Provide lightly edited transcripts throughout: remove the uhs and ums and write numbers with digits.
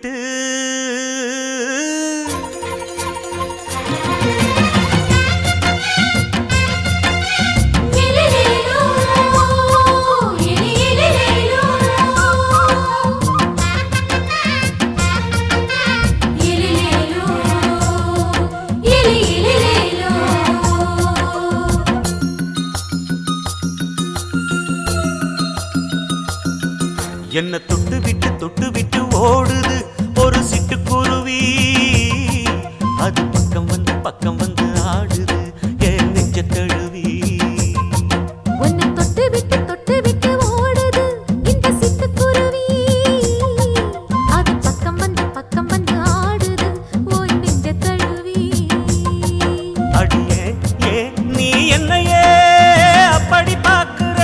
விட்டு என்ன தொட்டு விட்டு ஓடுது ஒரு சிட்டுக்குருவி. அது பக்கம் வந்து ஆடுது என் நெஞ்ச தழுவி. உன்னை தொட்டு விட்டு ஓடுது இந்த சிட்டுக்குருவி. அது பக்கம் வந்து ஆடுது உன் நெஞ்ச தழுவி. அடியே ஏன் நீ என்னையே அப்படி பார்க்கிற?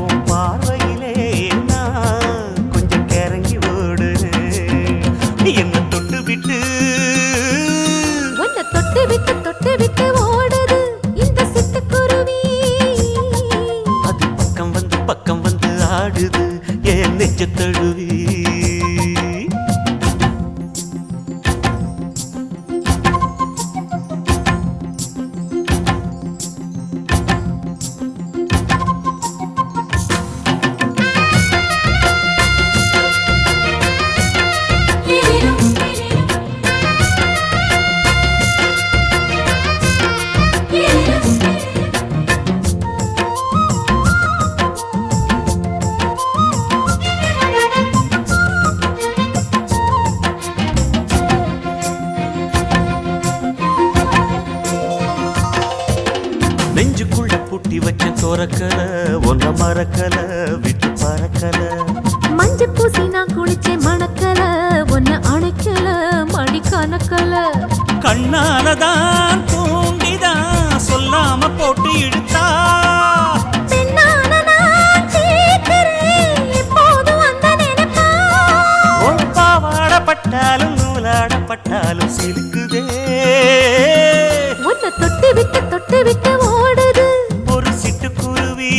உன் பார்வையிலே நான் கொஞ்சம் கிறங்கி ஓடுறேன். என்ன தொட்டு விட்டு உன்னை தொட்டு விட்டு ஓடுது இந்த சிட்டுக்குருவி. அது பக்கம் வந்து ஆடுது என் நெஞ்ச தழுவி. நெஞ்சுக்குள்ள பூட்டி வச்ச தோரக்கல ஒன்ன மறக்கல விட்டு பறக்கல. மஞ்ச பூசி நான் குளிச்சேன் மணக்கல ஒன்ன அணைக்கல மடி கணக்கல. கண்ணாலதான் தூண்டிதான் சொல்லாம போட்டு இழுத்தா. பெண்ணான நான் கேட்கிறேன் எப்போதும் அந்த நினைப்பா. உன் பாவாடப்பட்டாலும் நூலாடப்பட்டாலும் சிலுக்குதே. உன்னை தொட்டு விட்டு ஓடுது ஒரு சிட்டுக்குருவி.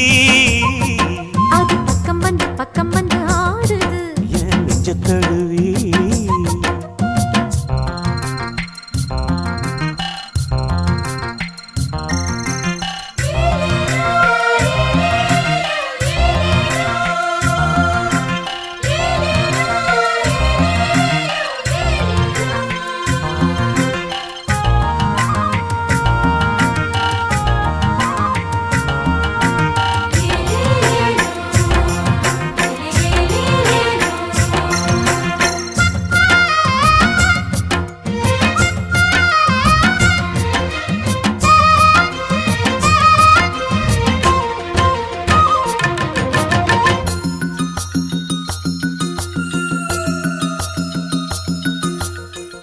அது பக்கம் வந்து ஆடுது என் நெஞ்ச தழுவி.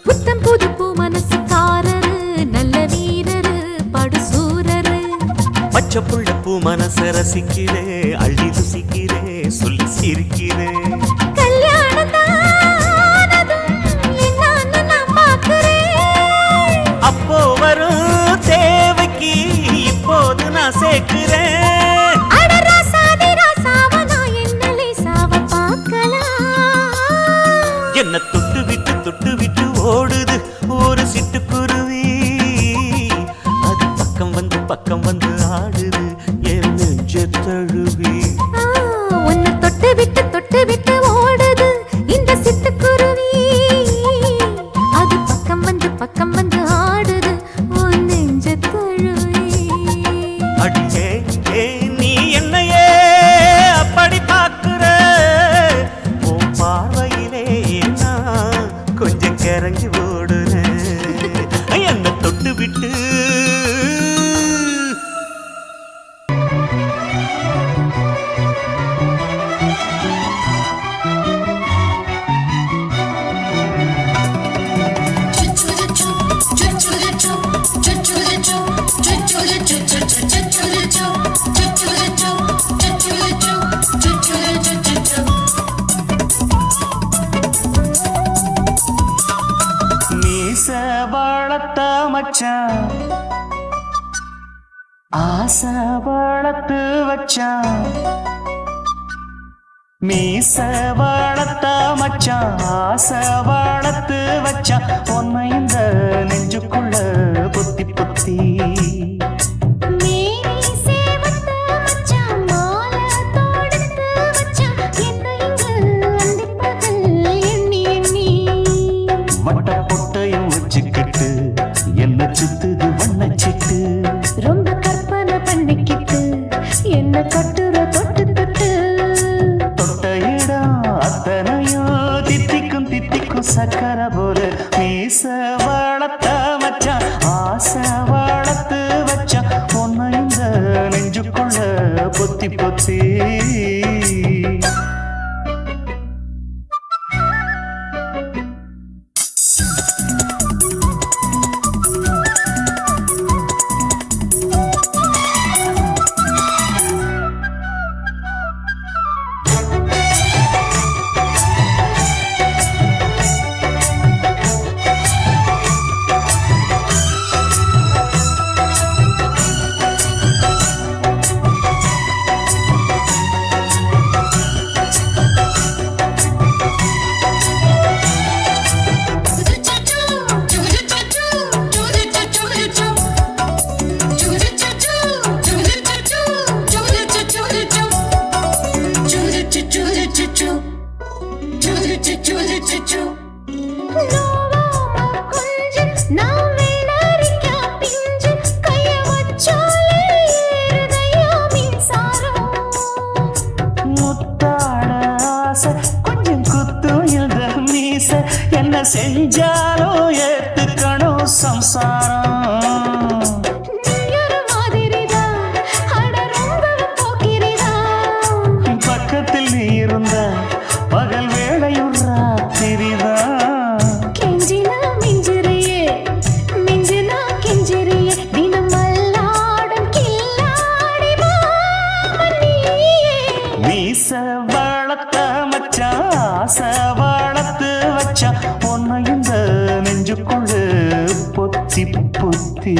புத்தம் புது பூ மனசுக்காரரு நல்ல வீரரு படுசூரரு. பச்சை புள்ள பூ மனச ரசிக்கிறே அள்ளி ருசிக்கிறே சொல்லி சிரிக்கிறே. கல்யாணம் தானதும் என்னன்னு நான் பார்க்கிறேன். அப்போ வரும் தேவைக்கு இப்போது நான் சேர்க்கிறேன். அட ராசாதி ராசாவ நான் என்ன லேசாவ பார்க்கலாம். என்ன தொட்டு விட்டு ஓடுது ஒரு சிட்டுக்குருவி. அது பக்கம் வந்து ஆடுது என் நெஞ்ச தழுவி. உன்னை தொட்டு விட்டு ஓடுது இந்த சிட்டுக்குருவி. அது பக்கம் வந்து ஆடுது உன் நெஞ்ச தழுவி. அடியே ஏன் நீ என்னையே அப்படி பார்க்கிற? உன் பார்வையிலே நான் கொஞ்சம் கிறங்கி ஓடுறேன். என்ன தொட்டு விட்டு வளர்த்த மச்சான் ஆசை வளர்த்து வச்சான். மீச வளர்த்த மச்சான் ஆசை வளர்த்து வச்சான் உன்னை இந்த நெஞ்சுக்குள்ள பொத்தி பொத்தி வட்ட பொட்டையும் வச்சுக்கிட்டு என்ன சுத்துது வண்ணச்சிட்டு ரொம்ப கற்பனை பண்ணிக்கிட்டு என்ன கட்டுற தொட்டு தொட்டு தொட்ட இடம் அத்தனையும் தித்திக்கும் தித்திக்கும் சக்கரை போல மீச வளர்த்த மச்சான் ஆசை வளர்த்து வச்சான் உன்னை இந்த நெஞ்சுக்குள்ள பொத்தி பொத்தி கொஞ்சம் குத்தும் இந்த மீச என்ன செஞ்சாலும் ஏத்துக்கணும் சம்சாரம் பக்கத்தில் நீ இருந்த பகல் வேளையும் ராத்திரிதான் கெஞ்சினா மிஞ்சிறியே மிஞ்சினா கெஞ்சிறியே தினம் மல்லாடும் கில்லாடி மாமணியே மீச வளர்த்த மச்சான் ஆசை வளர்த்து வச்சான் உன்னை இந்த நெஞ்சுக்குள்ள பொத்தி பொத்தி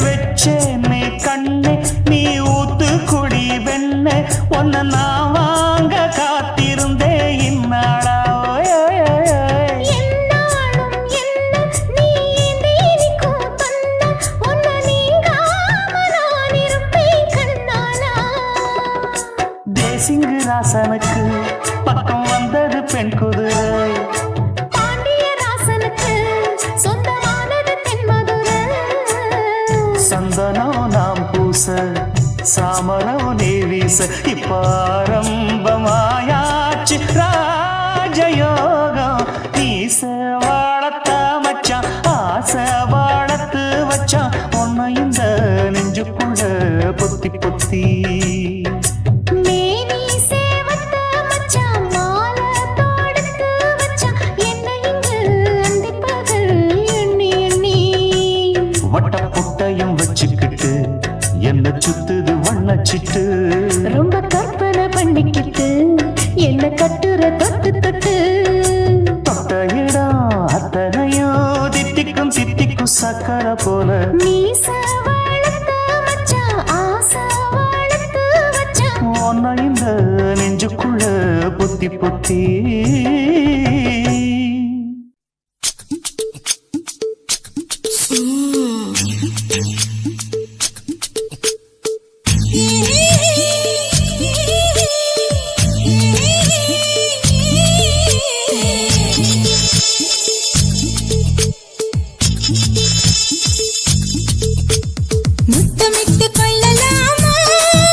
வச்சேனே கண்ணே நீ ஊத்து குடி வெண்ணே உன்னை நான் வாங்க காத்திருந்தே இந்நாளா என்னாலும் என்ன நீ நீதிக்கும் தந்த உன்னை நீங்காம நான் இருப்பேன் கண்ணாலா தேசிங்கு ராசனுக்கு பக்கம் வந்தது பெண் குதிரை பாண்டியராசனுக்கு சொந்தமானது தென்மதுரை சந்தனம் நாம் பூச சாமரம் நீ வீச இப்ப ஆரம்பமாயாச்சு ராஜயோகம் நீச வளர்த்த மச்சான் ஆசை வளர்த்து வச்சான் உன்னை இந்த நெஞ்சுக்குள்ள பொத்தி பொத்தி மேனி சேவத்த மச்சான் மாலை தொடுத்து வச்சான் என்னை இங்கு அந்திப்பகல் எண்ணி எண்ணி வட்ட பொட்டையும் வச்சுக்கிட்டு என்ன சுத்துது வண்ணச்சிட்டு ரொம்ப கற்பனை பண்ணிக்கிட்டு என்ன கட்டுற தொட்டு தொட்டு தொட்ட இடம் அத்தனையும் தித்திக்கும் தித்திக்கும் சக்கரை போல மீச வளர்த்த மச்சான் ஆசை வளர்த்து வச்சான் உன்னை இந்த நெஞ்சுக்குள்ள பொத்தி பொத்தி முத்தமிட்டு கொள்ளலாமா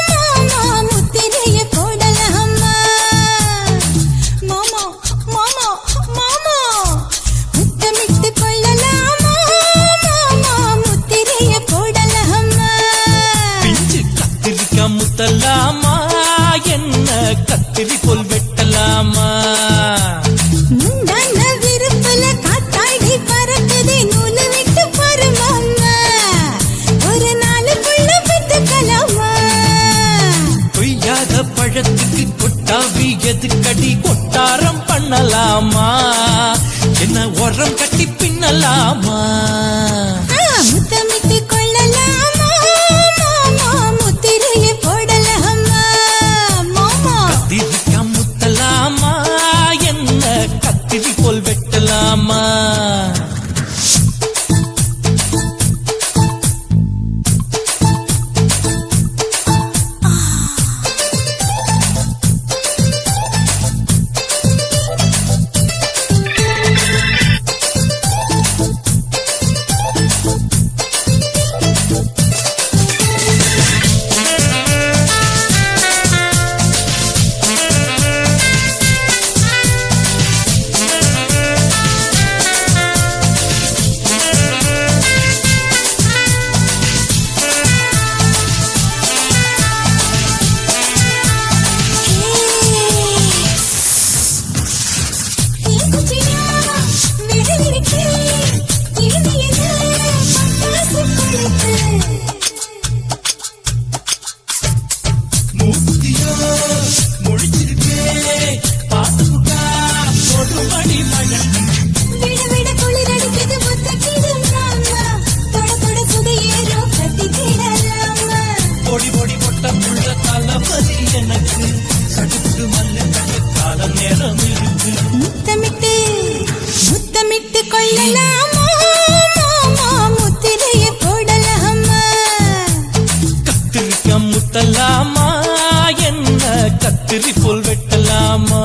மாமா முத்திரைய போடலாமா மாமா முத்தலாமா என்ன கத்திரி போல் வெட்டலாமா முந்தான விருப்பல காத்தாடி பறக்குதே நூலு விட்டு பாரு மாமா ஒரு நாளுக்குள்ள பெத்துக்கலாமா கொய்யாத பழத்துக்கு கொட்டாவி எதுக்கடி கொட்டாரம் பண்ணலாமா என்ன உரம் கட்டி பின்னலாமா முத்தமிட்டு கொள்ளலாமா மாமா முத்திரையை போடலாமா மாமா கத்திரிக்கா முத்தலாமா என்ன கத்திரி போல் வெட்டலாமா முத்தமிட்டு முத்தமிட்டு கொள்ளலாமா மாமா முத்திரையை போடலாமா கத்திரிக்கா முத்தலாமா என்ன கத்திரி போல் வெட்டலாமா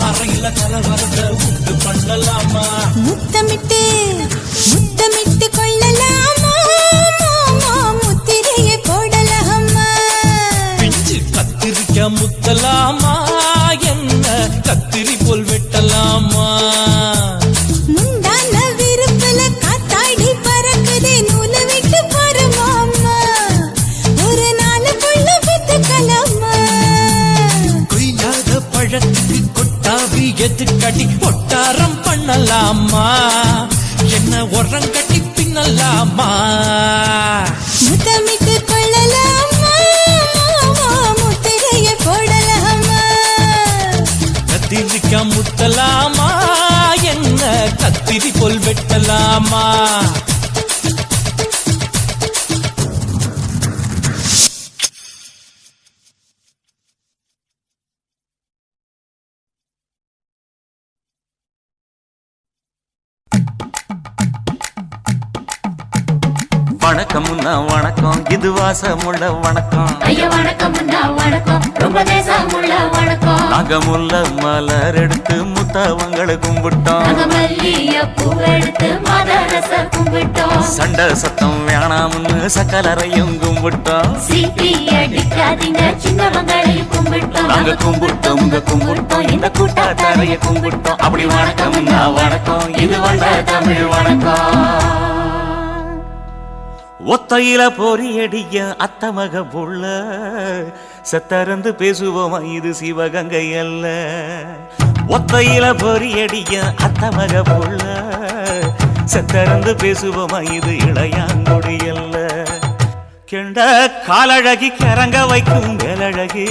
அறையில கலவரத்தை உண்டு பண்ணலாமா முத்தமிட்டு முத்தமிட்டு கொள்ளலாமா மாமா முத்திரையை போடலாமா பிஞ்சு கத்திரிக்கா முத்தலாமா என்ன கத்திரி போல் வெட்டலாமா முந்தான விருப்பல காத்தாடி பறக்குதே நூலு விட்டு பாரு மாமா ஒரு நாளுக்குள்ள பெத்துக்கலாமா கொய்யாத பழத்துக்கு கொட்டாவி எதுக்கடி கொட்டாரம் பண்ணலாமா என்ன உரம் கட்டி பின்னலாமா முத்தமிட்டு கொள்ளலாமா மாமா முத்திரையை போடலாமா கத்திரிக்கா முத்தலாமா என்ன கத்திரி போல் வெட்டலாமா வணக்கமுன்னா வணக்கம் இது வாசமுள்ள வணக்கம் ஐயா வணக்கம் வணக்கம் ரொம்ப தேசமுள்ள வணக்கம் நாகமுள்ள மலர் எடுத்து முத்தவங்களை கும்பிட்டோம் நாங்க மல்லிய பூவெடுத்து மதரச கும்பிட்டோம் சண்டை சத்தம் வேணாம்னு சக்கலரையும் கும்பிட்டோம் சீட்டி அடிக்காதீங்க சின்னவங்களை கும்பிட்டோம் நாங்க கும்பிட்டோம் உங்க கும்பிட்டோம் இந்த கூட்டாத்தாரைய கும்பிட்டோம் அப்படி வணக்கமுன்னா வணக்கம் இது வந்த தமிழ் வணக்கம் ஒத்தையில பொறியடிய அத்தமக புள்ள செத்தறந்து பேசுவோமா இது சிவகங்கை அல்ல ஒத்தையில பொறியடிய அத்தமக புள்ள செத்தறந்து பேசுவோமா இது இளையாங்குடி அல்ல. கெண்ட காலழகி கிறங்க வைக்கும் மேலழகி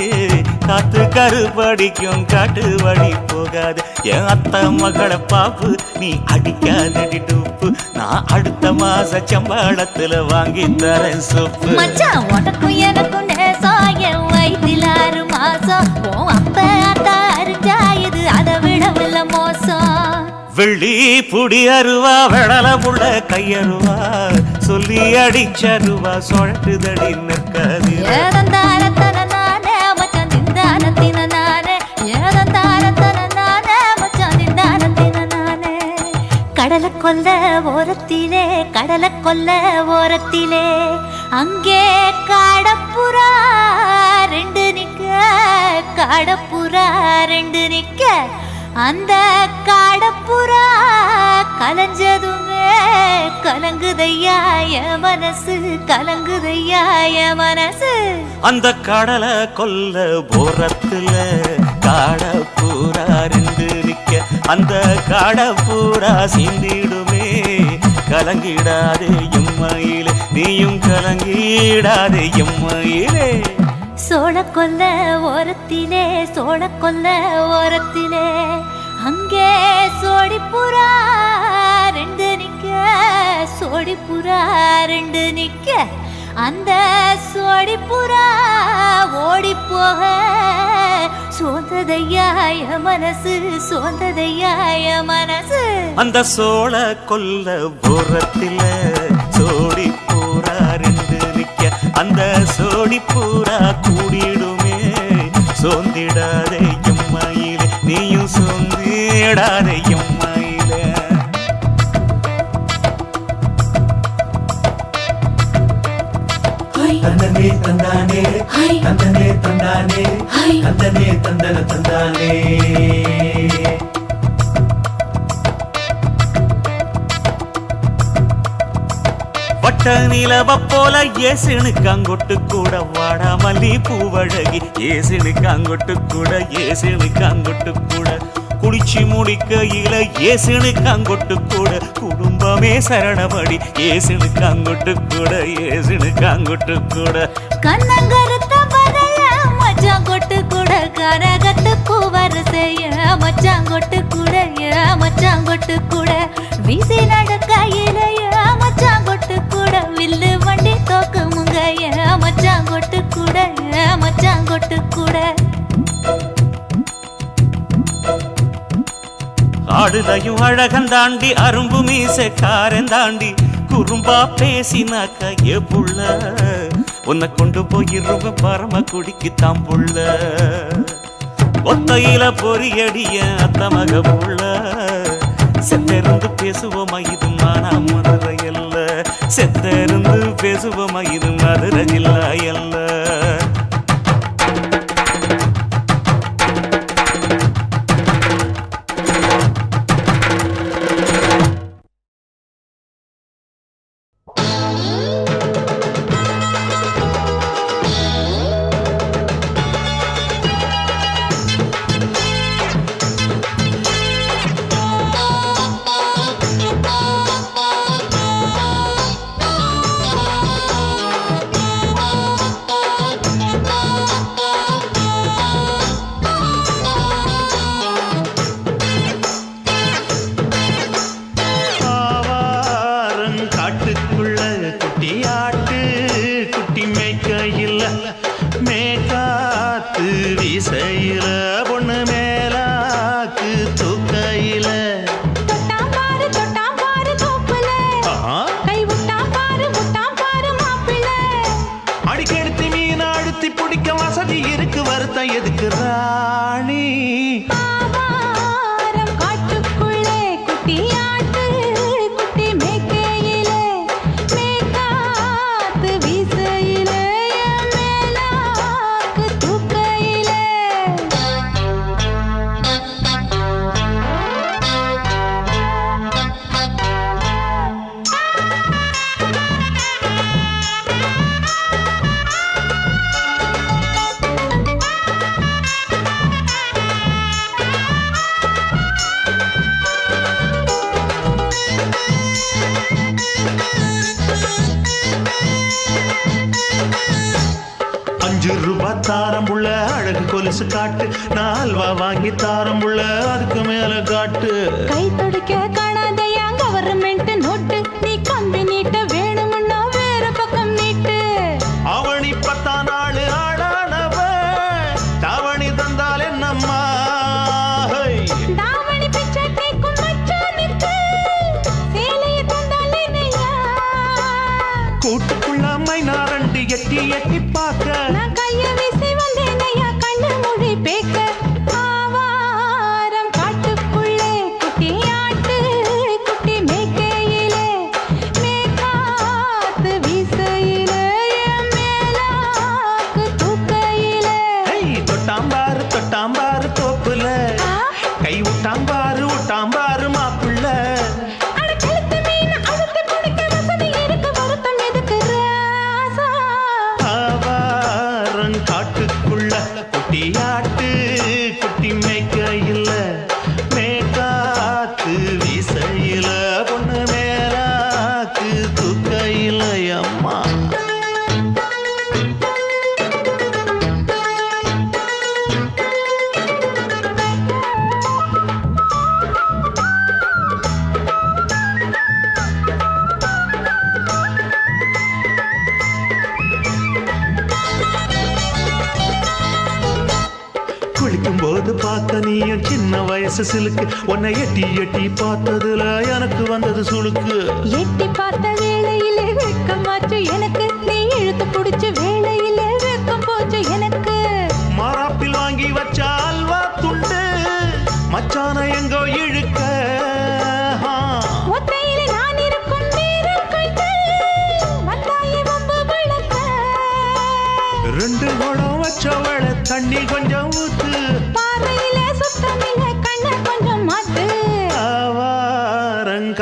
காத்து கருப்படிக்கும் காட்டு வழி போகாது. என் அத்த மகளை பாப்பு நீ அடிக்காதடி டூப்பு. நான் அடுத்த மாச சம்பளத்துல வாங்கி தரேன் சோப்பு. மச்சான் உனக்கும் எனக்கும் நேசம் என் வயிற்றில் 6 மாசம். உன் அப்ப அத்தா அறிஞ்சா இது அதை விடவில்லை மோசம். வெள்ளி புடி அருவா வெடல புள்ள கையருவா சொல்லி அடிச்சருவா சொழட்டுதடி நிற்காது. ஏதந்தாரத்தன நானே மச்சான் திந்தானத்தின நானே. ஏதந்தாரத்தன நானே மச்சான் திந்தானத்தின நானே. கடலை கொல்ல ஓரத்திலே கடலை கொல்ல ஓரத்திலே அங்கே காடப்புறா 2 நிக்க. காடப்புறா 2 நிக்க. அந்த காடப்புறா கலஞ்சதுமே கலங்குதையா என் மனசு. கலங்குதையா என் மனசு. அந்த கடலை கொல்ல போரத்துல காடப்பூரா 2 நிக்க. அந்த காடப்பூரா சிந்திடுமே கலங்கிடாதே எம்மையிலே. நீயும் கலங்கிடாதே எம்மையிலே. சோழ கொல்ல ஓரத்திலே சோழ கொல்ல ஓரத்திலே அங்கே சோடிப்புறா 2 நிக்க. சோடிப்புறா 2 நிக்க. அந்த சோடிப்புறா ஓடி போக சோந்ததையா என் மனசு. சோந்ததையா என் மனசு. அந்த சோழ கொல்ல போரத்தில சோடி பூரா 2 நிக்க. அந்த சோடி பூரா கூடிடுமே சோந்திடாதே எம்மையிலே. நீயும் சோந்திடாதே எம்மையிலே. தந்தனே தந்தானே தந்தனே தந்தானே தந்தனே தந்தன தந்தானே. வட்ட நிலவ போல ஏசுனுக்கு அங்கொட்டு கூட வாடா மல்லி பூவழகி. ஏசுனுக்கு அங்கொட்டு கூட ஏசுனுக்கு அங்கொட்டு கூட குளிச்சு முடிக்கையில ஏசுனுக்கு அங்கொட்டு கூட குடும்பமே சரணபடி. ஏசுனுக்கு அங்கொட்டு கூட ஏசுனுக்கு அங்கொட்டு கூட. கண்ணங்கருத்த பதைய மச்சான் கொட்டு கூட கரகத்து பூவரசைய மச்சான் கொட்டு கூட மச்சான் கொட்டு கூட. வீசி நடக்கையில மச்சான் கொட்டு கூட வில்லு வண்டி தோக்கு முங்கைய மச்சான் கொட்டு கூட மச்சான் கொட்டு கூட. ஆடுதையும் அழகந்தாண்டி அரும்பு மீசக்காரன் தாண்டி குறும்பா பேசினாக்க ஏ புள்ள. உன்னை கொண்டு போயிருவ பரம குடிக்கு தாம்புள்ள. ஒத்தையில பொறியடிய அத்த மக புள்ள. செத்தருந்து பேசுவோமா இது மானா மதுரை அல்ல. செத்தருந்து பேசுவோமா இது மதுரை ஜில்லா அல்ல. கொலுசு காட்டு நான் அல்வா வாங்கி தாரம் உள்ள அதுக்கு மேல காட்டு கை துடிக்க காணாதையா கவர்மெண்ட் நோட்டு நீ கம்பி நீட்ட வேணும்னா வேற பக்கம் நீட்டு அவனி 10 நாள் ஆடானவ தாவணி தந்தால் என்னம்மா தாவணி பிச்சை கேக்கும் மச்சானுக்கு சேலையை தந்தாலே நையா கூட்டுக்குள்ள மைனாரண்டி எட்டி எட்டி பார்க்க நான் கைய வீசி வந்தேன் ஐயா கண்ணு மொழி பேக்க ஆவாரம் காட்டுக்குள்ளே குட்டி ஆட்டு குட்டி மேய்க்கையிலே மேற்காத்து வீசையிலே என் மேலாக்கு தூக்கையிலே தொட்டாம்பாரு தோப்புல கை விட்டாம்பாரு மாப்புள்ள அட கழுத்து மீன் அழுத்து குடிக்க வசதி இருக்கு வருத்தம் எதுக்கு ராசா ஆவாரம் காட்டுக்குள்ள குட்டியாட்டு குட்டி மேய்க்கையில மேற்காத்து வீசையில பொண்ணு மேலாக்கு தூக்கையில அம்மா குளிக்கும் போது பார்த்த நீயும் சின்ன வயசு சிலுக்கு உன்னை எட்டி எட்டி பார்த்ததுல எனக்கு வந்தது சுளுக்கு எட்டி பார்த்த வேளையிலே வெட்கமாச்சு எனக்கு நீ இழுத்து பிடிச்ச வேளையிலே வெட்கம் போச்சு எனக்கு மாறாப்பில் வாங்கி வச்ச அல்வா துண்டு மச்சான எங்கோ இழுக்க ஒத்தையிலே நான் இருக்கும் நேரம் கண்டு வந்தாயே வம்பு விளக்க 2 குடம் வச்சவள தண்ணி கொஞ்சம் ஊத்து பாறையிலே சுத்தமில்லை கண்ணை கொஞ்சம் மாத்து ஆவாரங்காட்டுக்குள்ள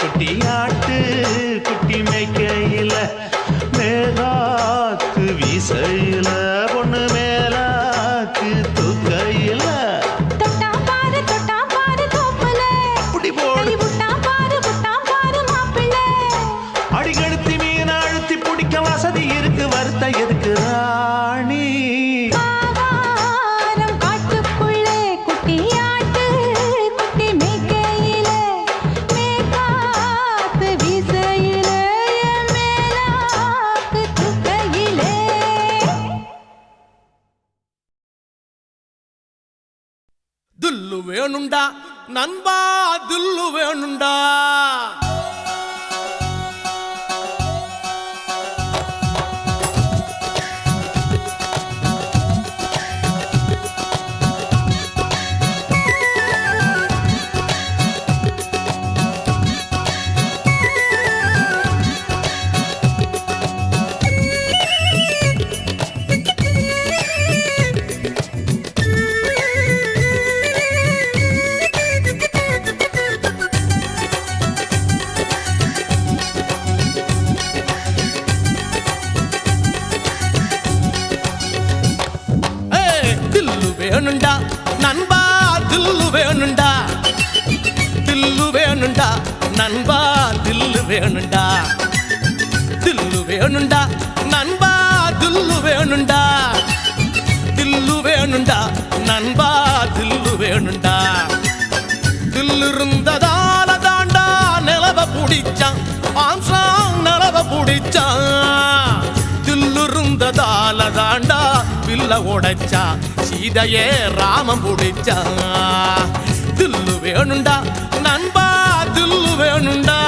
குட்டியாட்டு குட்டி மேய்க்கையில மேலாக்கு வீசையில பொண்ணு மேலாக்கு தூக்கையில தொட்டாம் பாரு தோப்புல அப்படி போடு கை விட்டாம் பாரு மாப்பிள்ளை அடிகழுத்தி மீன் அழுத்தி பிடிக்க வசதி இருக்கு வருத்த எதுக்கு ராணி ஆவாரம் காட்டுக்குள்ளே குட்டி ஆட்டு குட்டி மேய்க்கையிலே மேற்காத்து வீசையிலே என் மேலாக்கு தூக்கையிலே துல்லு வேணுண்டா நண்பா துல்லு வேணுண்டா வேணுண்டா நண்பா தில்லு வேணுண்டா தில்லு வேணுண்டா நண்பா தில்லு வேணுண்டா தில்லு வேணுண்டா நண்பா தில்லு வேணுண்டா தில்லு வேணுண்டா நண்பா தில்லு வேணுண்டா தில்லு இருந்ததால தாண்டா நிலவ புடிச்சான் ஆம்சாங் நிலவ புடிச்சான் தில்லு இருந்ததால தாண்டா பில்ல உடைச்சா சீதையே ராமம் புடிச்சா தில்லு வேணுண்டா நண்பா தில்லு வேணுண்டா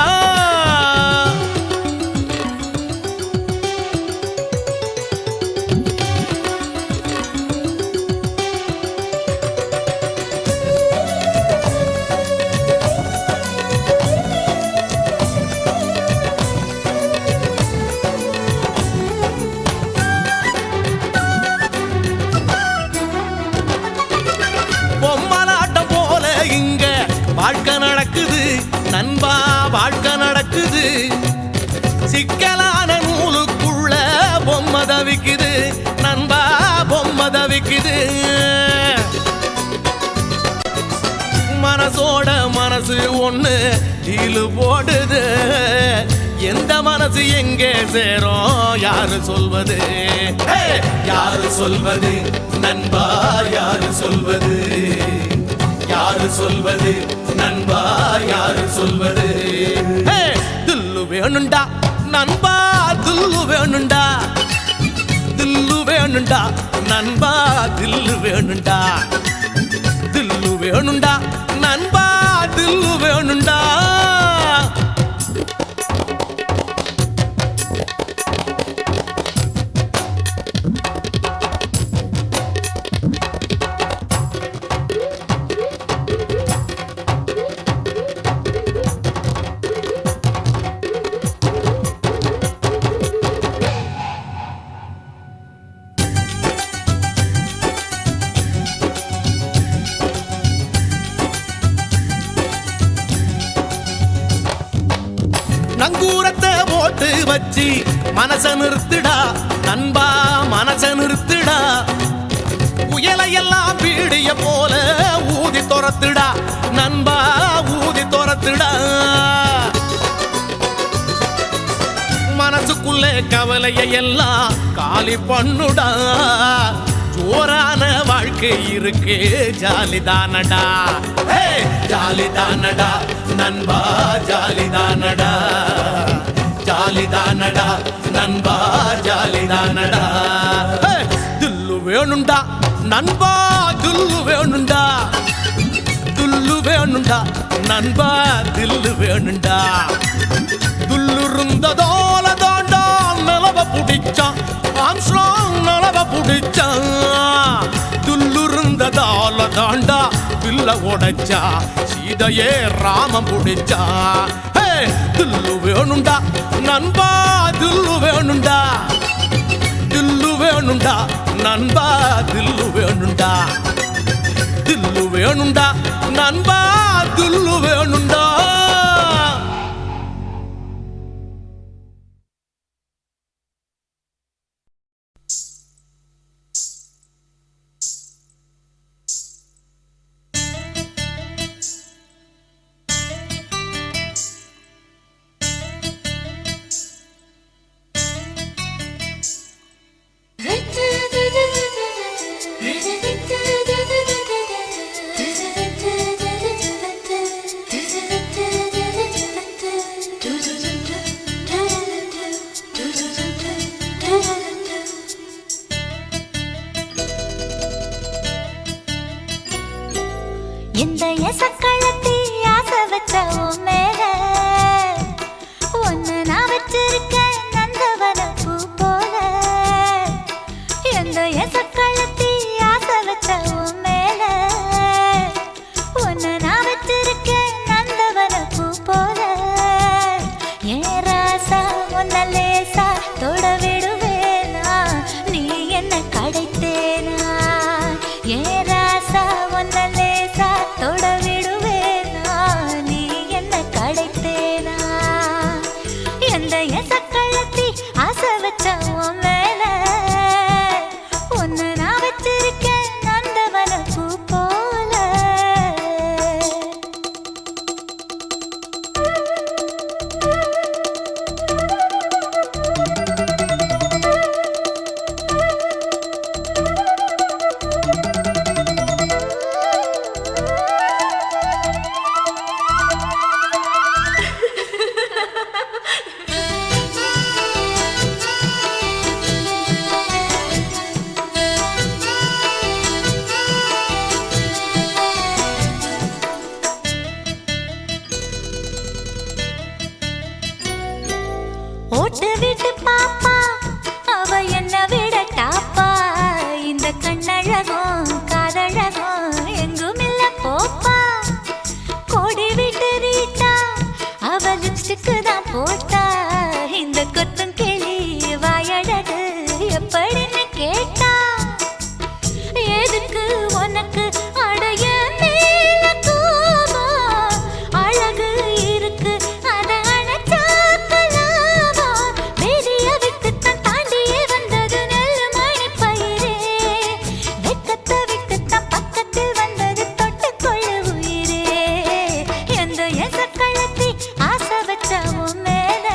வாழ்க்கை நடக்குது நண்பா வாழ்க்கை நடக்குது சிக்கலான நூலுக்குள்ள பொம்மை தவிக்குது நண்பா பொம்மை தவிக்குது மனசோட மனசு ஒண்ணு டீலு போடுது எந்த மனசு எங்கே சேரும் யாரு சொல்வது? யாரு சொல்வது நண்பா? யாரு சொல்வது? யாரு சொல்வது நண்பா? யாரு சொல்வது? தில்லு வேணுண்டா நண்பா, தில்லு வேணுண்டா, தில்லு வேணுண்டா நண்பா, தில்லு வேணுண்டா, தில்லு வேணுண்டா நண்பா, தில்லு வேணுண்டா. நங்கூரத்தை போட்டு வச்சு மனச நிறுத்துடா நண்பா, மனச நிறுத்துடா. புயலையெல்லாம் பீடிய போல ஊதி துரத்துடா நண்பா, ஊதி துரத்துடா. மனசுக்குள்ளே கவலையை எல்லாம் காலி பண்ணுடா. ஜோரான வாழ்க்கை இருக்கு ஜாலிதானடா, ஜாலிதானடா நண்பா, ஜாலிதானடா, ஜாலிதானடா நண்பா, ஜாலிதானடா. தில்லு வேணுண்டா நண்பா, தில்லு வேணுண்டா, தில்லு வேணுண்டா நண்பா, தில்லு வேணுண்டா. துல்லு இருந்ததோல தாண்டா நிலவ புடிச்சான் ஆம்ஸ்ட்ராங், நிலவ புடிச்சான். துல்லு இருந்ததால தாண்டா பில்ல உடைச்சா சீதையே ராமம் புடிச்சா. தில்லு வேணுண்டா நண்பா, தில்லு வேணுண்டா, தில்லு வேணுண்டா நண்பா, தில்லு வேணுண்டா, தில்லு வேணுண்டா நண்பா, தில்லு வேணுண்டா. இந்த எசக்களத்தி ஆசை வச்ச உன் மேல ஒன்னு நான் வச்சிருக்கேன் நந்தவன பூ போல. இந்த எசக்களத்தி ஆசை வச்ச உன் மேல ஒன்னு நான் வச்சிருக்கேன் நந்தவன பூ போல. ஏன் ராசா உன்ன லேசா தொட விடுவேனா, நீ என்ன கடைத்தேனா? ஏன் ராசா உன்ன லேசா தொட விடுவேனா, நீ என்ன கடைத்தேனா? எந்த எசக்களத்தி ஆசை வச்ச உன் மேல ஒன்னு நான் வச்சிருக்கேன் நந்தவன பூ போல. ஓட்டு வீட்டு பாப்பா அவ என்ன விட டாப்பா. இந்த கண்ணழகும் காதழகும் எங்கும் இல்ல போப்பா. கோடி வீட்டு ரீட்டா அவ லிப்ஸ்டிக்கு தான் போட்டா. இந்த கொத்தும் கிளி வாயழகு எப்படின்னு கேட்டா. எதுக்கு உனக்கு அடைய மேல கோபம்? அழகு இருக்கு அத அணைச்சாக்கலாமா? பெரிய விட்டுத்தான் தாண்டியே வந்தது நெல் மணி பயிரே. வெக்கத்தை விட்டுத்தான் பக்கத்தில் வந்தது தொட்டுக்கொள்ள உயிரே. எந்த எசக்களத்தி ஆசை வச்ச உன் மேல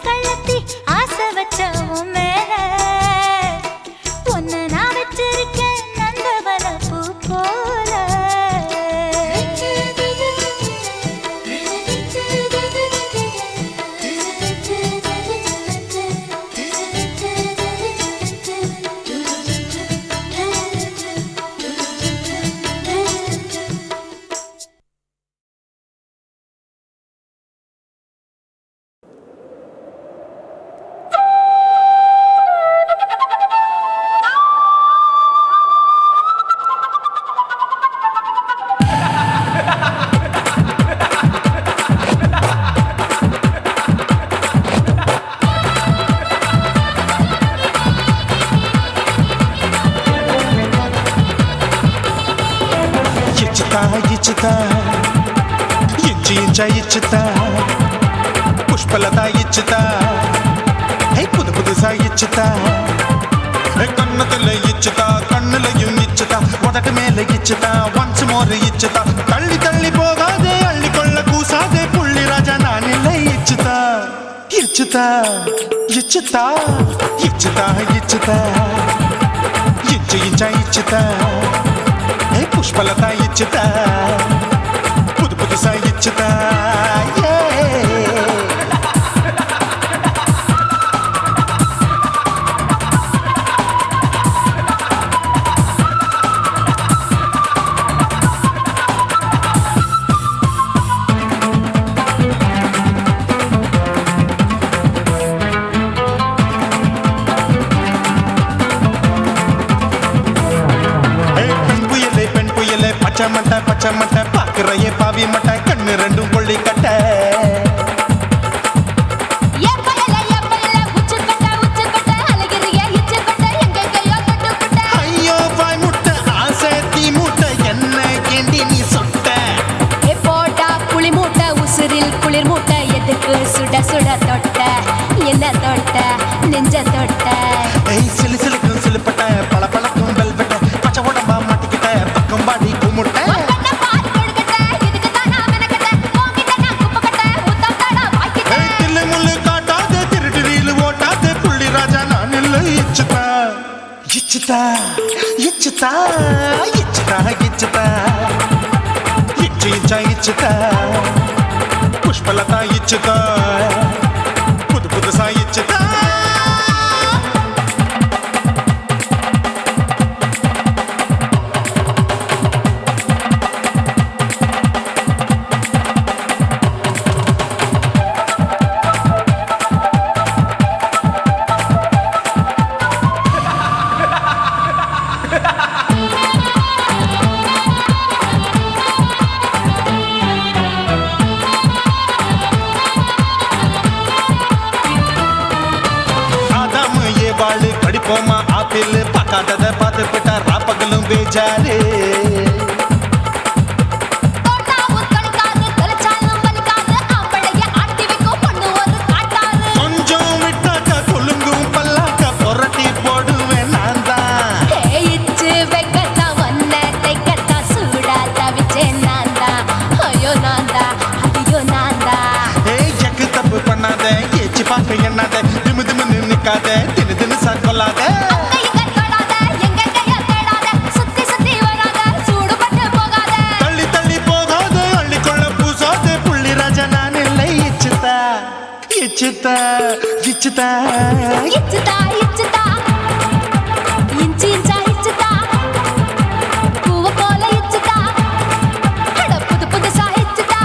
கள்ளத்தி ஆசை வச்ச உன் மேல உன்னை நான் வச்சிருக்கேன் நந்தவன பூ போல. ఇచ్చుతా ఇంచా ఇచ్చుతా పుష్పలతా ఇచ్చుతా புது புதுசா இச்சுதா கண்ணத்துல இச்சுதா கண்ணுலையும் இச்சுதா உதட்டு மேல இச்சுதா ஒன்ஸ் மோர் இச்சுதா தள்ளி தள்ளி போகாதே அள்ளி கொள்ள கூசாதே புள்ளி ராஜா நான் இல்லை இச்சுதா இச்சுதா இச்சுதா இச்சுதா இச்சுதா ఇంచా ఇచ్చుతా పుష్పలతా ఇచ్చుతా புது புதுசா இச்சுதா பச்சை மட்டை பாக்குறையே பாவி மட்டை கண்ணு ரெண்டும் கொள்ளி கட்ட ஐயோ வாய் முட்டை ஆசை தீ மூட்டை என்ன கேண்டி நீ சொட்ட போட்டா புளி மூட்டை உசுரில் குளிர் மூட்டை எதுக்கு சுட சுட தொட்ட என்ன தொட்ட நெஞ்ச தொட்ட சிலு சிலுக்கும் சிலுப்பட்ட பல பழக்கும் வெல்வெட்ட பச்சை உடம்பா மாட்டிக்கிட்ட பக்கம் பாடி குமுட்ட ఇచ్చుతా ఇచ్చుతా ఇచ్చుతా ఇచ్చుతా ఇచ్చి ఇచ్చుతా పుష్పలతా ఇచ్చుతా புது புதுசா இச்சுதா படிப்போமா ஆப்பிள் பார்க்காதத பார்த்து விட்டா ராப்பகலும் பேஜாரு கொஞ்சம் விட்டாக்க கொலுங்கும் பல்லாக்க புரட்டி போடுவேன் நான் தான் இச்சு வைக்கத்தா வந்த தைக்கத்தா சூடா தவிச்சேன் நான் தான் ஐயோ நான் தான் ஐயோ நான் தான் எக்கு தப்பு பண்ணாத ஏச்சு பார்க்க எண்ணாத திமு திமுன்னு நிக்காத தினு தினு சாக்கொள்ளாத தள்ளி தள்ளி போகாத அள்ளி கொள்ள பூசாத புள்ளி ராஜா நான் இல்லை இச்சுதா இச்சுதா இச்சுதா இச்சுதா இச்சுதா இஞ்சி இஞ்சா இச்சுதா பூவ போல இச்சுதா புது புதுசா இச்சுதா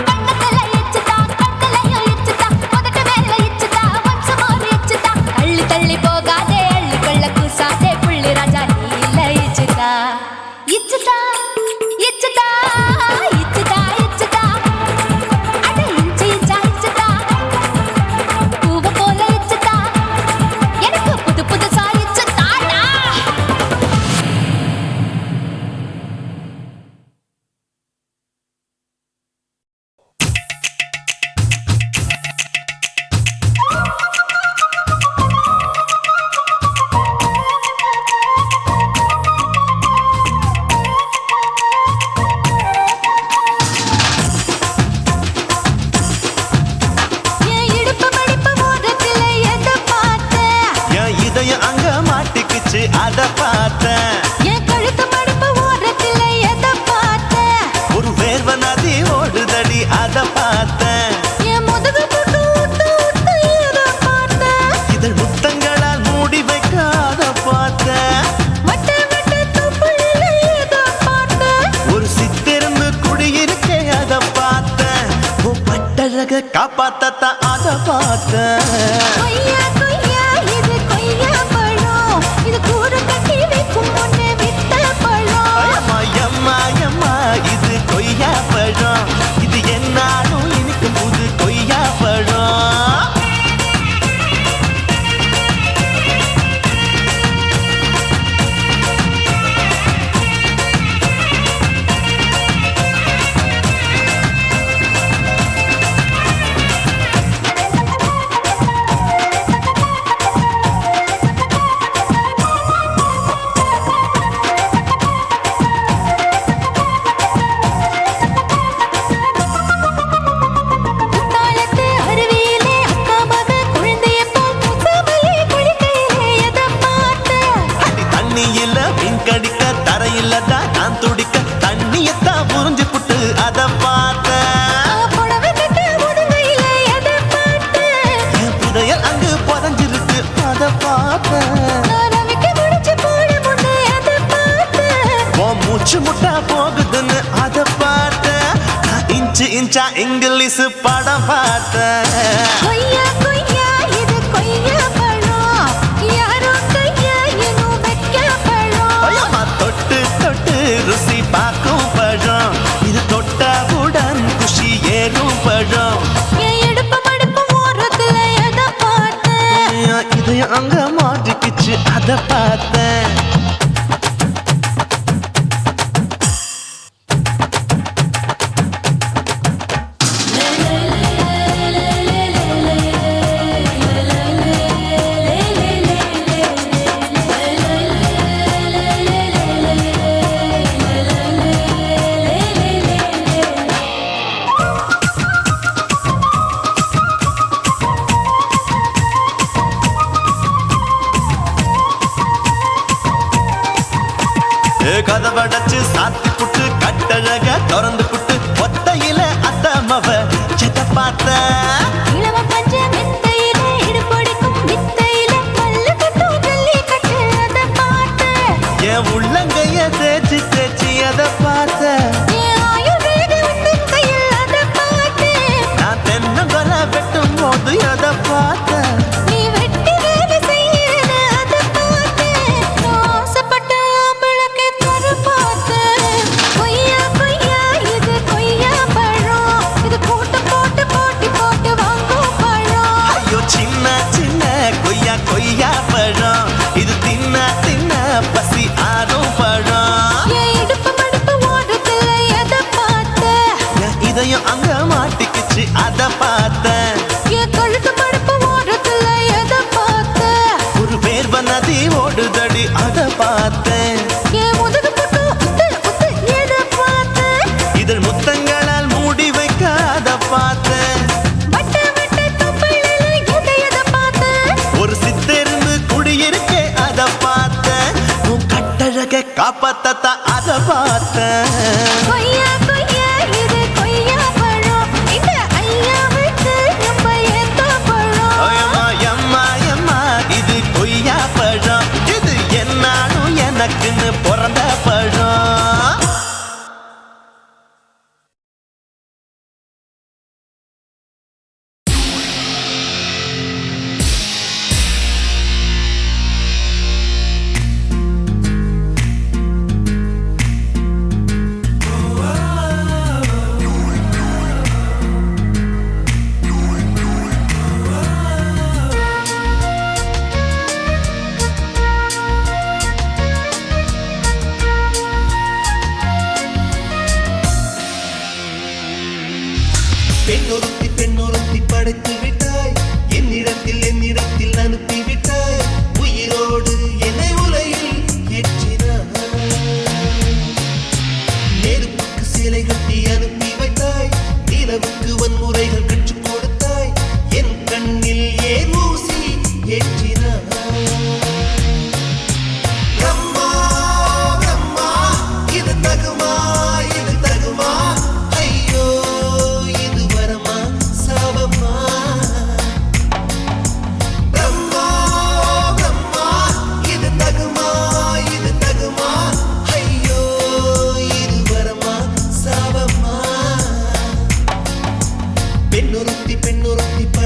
கண்ணத்துல இச்சுதா கண்ணலையும் இச்சுதா உதட்டு மேல இச்சுதா ஒன்ஸ் மோர் இச்சுதா தள்ளி தள்ளி போகாதே அள்ளி கொள்ள கூசாதே புள்ளி ராஜா நீ இல்ல இச்சுதா இச்சுதா இச்சுதா இச்சுதா இச்சுதா அட இஞ்சி இஞ்சா இச்சுதா பூவ போல இச்சுதா காப்பாத்தத்தான் அத பார்த்தேன். கொய்யா கொய்யா இது கொய்யா பழம், இது கூடு கட்டி வைக்கும் முன்னே வித்த பழம். அம்மா எம்மா எம்மா இது கொய்யா பழம், இது என்னாலும் எனக்கு புது கொய்யா பழம். குத்தாலத்து அருவியிலே அக்கா மக குழந்தைய போல் முசாமலே குளிக்கையிலே எதை பார்த்தேன்? அடி தண்ணியில மீன் கடிக்க தரையில தான் நான் துடிக்க தண்ணியத்தான் புரிஞ்சு புட்டு அத பார்த்தேன். புடவை கட்ட முதுகையிலே எதை பார்த்தேன்? என் புதையல் அங்கு புதஞ்சிருக்கு அத பார்த்தேன். நான் ரவிக்கு முடிச்சு போட முன்னே எதை பார்த்தேன்? உன் மூச்சு முட்டா போகுதுன்னு அத பார்த்தேன். நான் இன்ச்சு இன்ச்சா இங்கிலீஷ் படம் பார்த்தேன். கொய்யா கொய்யா இது கொய்யா பழம், யாரோ கையா இன்னும் வைக்க பழம். ஐயம்மா தொட்டு தொட்டு ருசி பார்க்கும் பழம், இது தொட்டவுடன் குஷி ஏறும் பழம். என் இடுப்பு மடுப்பு ஓரத்துல எதை பார்த்தேன்? என் இதயம் அங்க மாட்டிக்கிச்சு அத பார்த்தேன். கதவடைச்சு சாத்தி புட்டு கட்டழக திறந்து புட்டு ஒத்தையில அத்தமவ செத்த பார்த்த. இளவ பஞ்ச மெத்தையிலே இடுப்பொடிக்கும் வித்தையிலே மல்லு கட்டும் ஜல்லி கட்டு அதை பார்த்தேன். என் உள்ளங்கைய தேய்ச்சி தேய்ச்சி அத பார்த்த. என் ஆயுர்வேத உந்தன் கையில் அதை பார்த்தேன். நான் தென்னங்கொலை வெட்டும் போது அத பார்த்த. நீ வெட்டி வேலை செய்யறது அதை பார்த்தேன். நான் ஆசைப்பட்ட ஆம்பளுக்கு தர பார்த்தேன். கொய்யா கொய்யா இது கொய்யா பழம், இது போட்டு போட்டு போட்டி போட்டு வாங்கும் பழம். ஐயோ சின்ன சின்ன கொய்யா கொய்யா பழம், இது தின்ன தின்ன பசி ஆறும் பழம். என் இடுப்பு மடுப்பு ஓரத்துல எதை பார்த்தேன்? என் இதயம் அங்க மாட்டிக்கிச்சு அத பார்த்தேன். என் கழுத்து மடுப்பு ஓரத்துல எதை பார்த்தேன்? ஒரு வேர்வ நதி ஓடுதடி அத பார்த்தேன். என் முதுகு பக்கம் உத்து உத்து எதை பார்த்தேன்? இதழ் முத்தங்களால் மூடி வைக்க அத பார்த்தேன். வட்ட வட்ட தொப்பையில எதை பார்த்தேன்? ஒரு சித்தெரும்பு குடியிருக்கே அத பார்த்தேன். உன் கட்டழக காப்பாத்தத்தான் அத பார்த்தேன். கொய்யா கொய்யா இது கொய்யா பழம், இந்த ஐயாவுக்கு ரொம்ப ஏத்த பழம். அம்மா எம்மா எம்மா இது கொய்யா பழம், இது என்னாலும் எனக்குன்னு பிறந்த பழம்.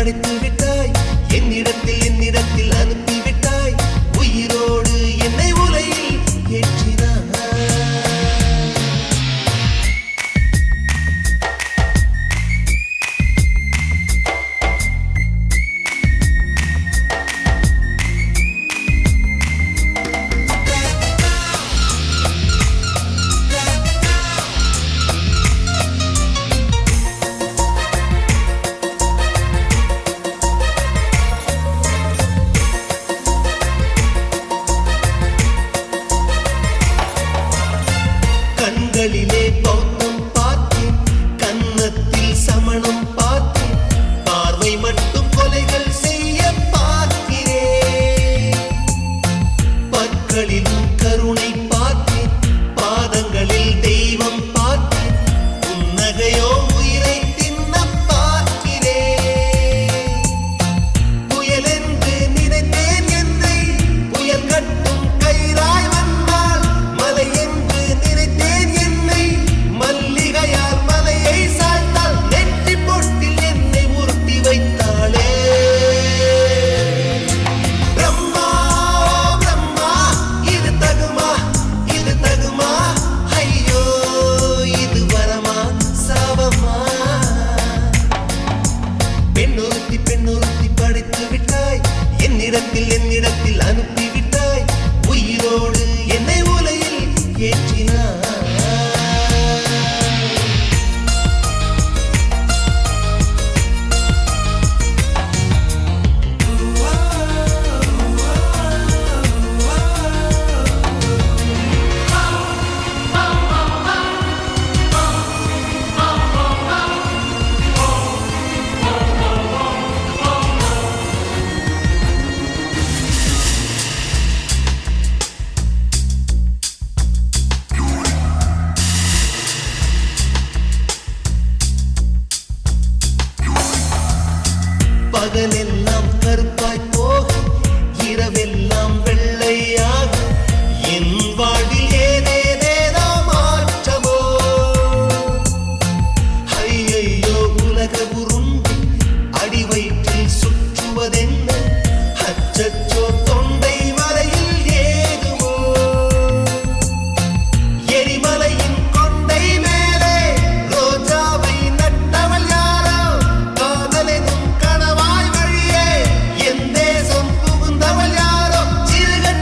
படைத்து விட்டாய் என்னிடத்தில் அனுப்பிவிட்டாய் உயிரோடு என்னை உலையில் ஏற்றினாய் கண்களிலே பௌத்தம் பார்த்தேன் கன்னத்தில் சமணம் பார்த்தேன் பார்வை மட்டும் கொலைகள் செய்ய பார்க்கிறேன் பற்களிலும் கருணை பார்த்தேன் பாதங்களில் தெய்வம் பார்த்தேன் புன்னகையோ உயிரை தின்ன பார்க்கிறேன் புயல் என்று நினைத்தேன் என்னை புயல் கட்டும் கயிறாய் வந்தால் மலை என்று நினைத்தேன் என்னை மல்லிகையால் மலையை சாய்த்தால் நெற்றி பொட்டில் என்னை உருட்டி வைத்தாளே பிரம்மா பிரம்மா இது தகுமா ஐயோ இது வரமா சாபமா பெண்ணொருத்தி படைத்து விட்டாய் என்னிடத்தில் அனுப்பிவிட்டாய் உயிரோடு என்னை உலையில் ஏற்றினாய் பகலெல்லாம் கருப்பாய் போக இரவெல்லாம் வெள்ளையாக என் வாழ்வில் ஏதேதேதோ மாற்றமோ ஐயையோ உலக உருண்டு அடி வயிற்றில் சுற்றுவதென்ன அச்சச்சோ தொண்டை வரையில் ஏதுமோ எரிமலையின் கொண்டை மேலே ரோஜாவை நட்டவள் யாரோ காதலெனும் கணவாய் வழியே என் தேசம் புகுந்தவள் யாரோ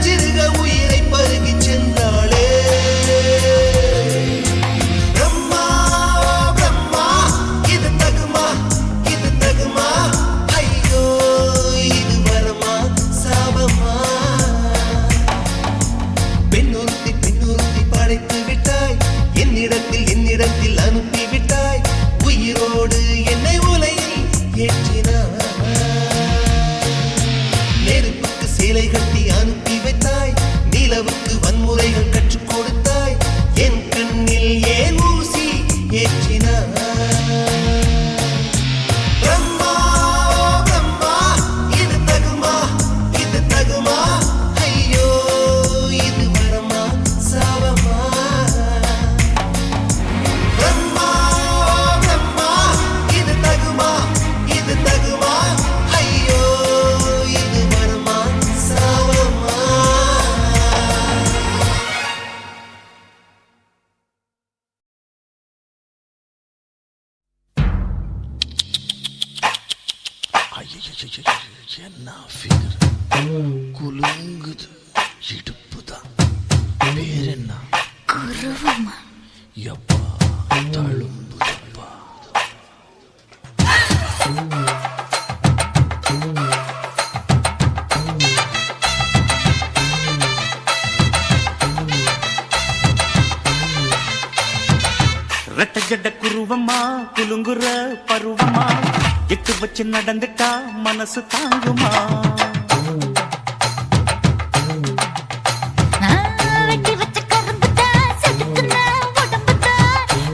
சிறுக உயிரை பருகிச் சென்றாளே பிரம்மா பிரம்மா இது தகுமா ஐயோ இது வரமா சாபமா பெண்ணொருத்தி படைத்து விட்டாய் என்னிடத்தில் அனுப்பிவிட்டாய் உயிரோடு என்னை உலையில் ஏற்றினாய் நெருப்புக்கு சேலை கட்டி அனுப்பி வைத்தாய் நிலவுக்கு வன்முறைகள் கற்றுக் கொடுத்தாய் என் கண்ணில் ஏன் ஊசி ஏற்றினாய் பிரம்மா பிரம்மா இது தகுமா ஐயோ இது வரமா சாபமா பிரம்மா பிரம்மா இது தகுமா ஐயோ இது வரமா சாபமா என்ன ஃபிகர் குலுங்குது இடுப்புதான் பேர் என்ன குருவமா எப்பா தழும்புதப்பா ரெட்ட ஜட குருவமா குலுங்குற பருவமா எட்டு வச்சு நடந்துட்டா மனசு தாங்குமா வெட்டி வச்ச கரும்புதா செதுக்குன உடம்புதா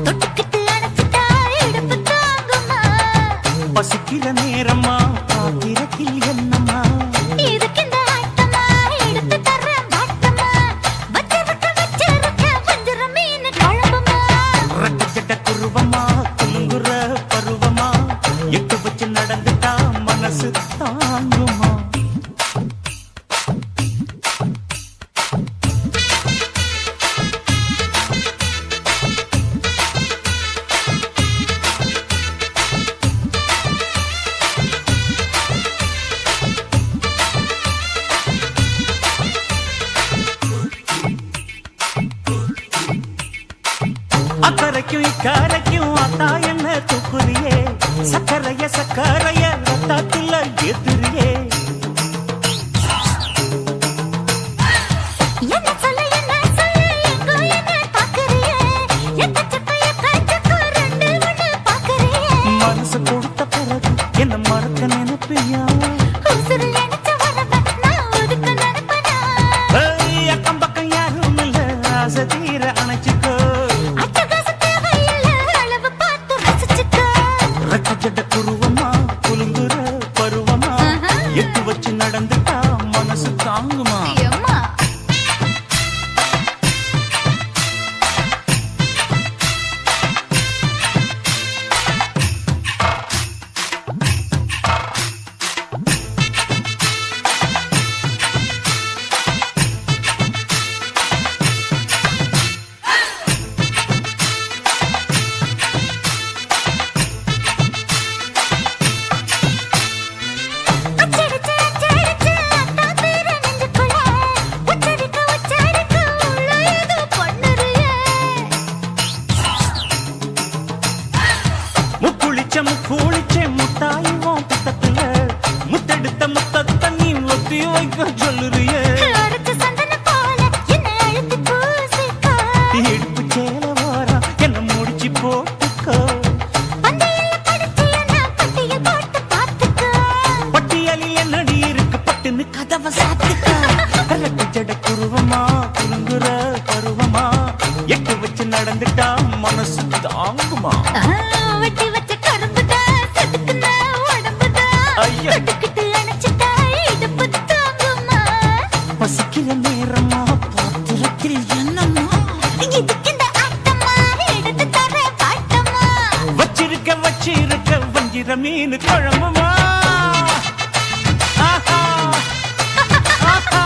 தொட்டுக்கிட்டு அணைச்சிட்டா இடுப்பு தாங்குமா பசிக்கிற நேரமா பாத்திரத்தில் என்னம்மா இதுக்கு இந்த ஆட்டமா எடுத்து தர்றேன் பாட்டமா வச்சிருக்க வஞ்சிர மீன் குழம்புமா ரெட்ட ஜட குருவமா குலுங்குற பருவமா எட்டு வச்சு நடந்துட்டா மனசு மனசு தாங்குமா? அக்கறைக்கும் இக்கரைக்கும் அத்தா என்ன தூக்குறியே, சக்கரைய சக்கரைய ரத்தாத்துல ஏத்துறியே. என்ன சொல்ல எங்கோ என்ன பாக்குறியே, எக்கச்சக்க ரெண்டு ஒண்ணு பாக்குறியே. மனசு கொடுத்த பிறகு என்ன மறக்க நினைப்பியா? உசுறு நினைச்ச வரவ நான் ஒதுக்க நினைப்பனா? ஏய், அக்கம் பக்கம் யாரும் இல்ல, ஆசை தீர அணைச்சுக்கோ. ரெக்கச்சட்ட குருவமா குலுங்குற பருவமா, எட்டு வச்சு நடந்துட்டா மனசு தாங்குமா? முக்குளிச்ச முட்டாயுவோம் பக்கத்துல, முத்தெடுத்த முத்தத்தை நீ ஒத்தி வைக்க சொல்லுறியே. இடுப்பு சேல வாரம் என்ன முடிச்சு போட்டுக்கோ. பட்டியலில் என்னடி இருக்கு பட்டுன்னு கதவை சாத்துக்கோ. ரெக்கச்சட குருவமா குலுங்குற பருவமா, எட்டு வச்சு நடந்துட்டா மனசு தாங்குமா? வெட்டி வச்ச கரும்புதான் செதுக்குன உடம்புதான், தொட்டுக்கிட்டு அணைச்சிட்டா இடுப்பு தாங்குமா? பசிக்கிற நேரமா பாத்திரத்தில் என்னம்மா, இதுக்கு இந்த ஆட்டமா எடுத்து தர பாட்டமா? வச்சிருக்க வஞ்சிர மீன் குழம்புமா? ஆஹா, ஆஹா.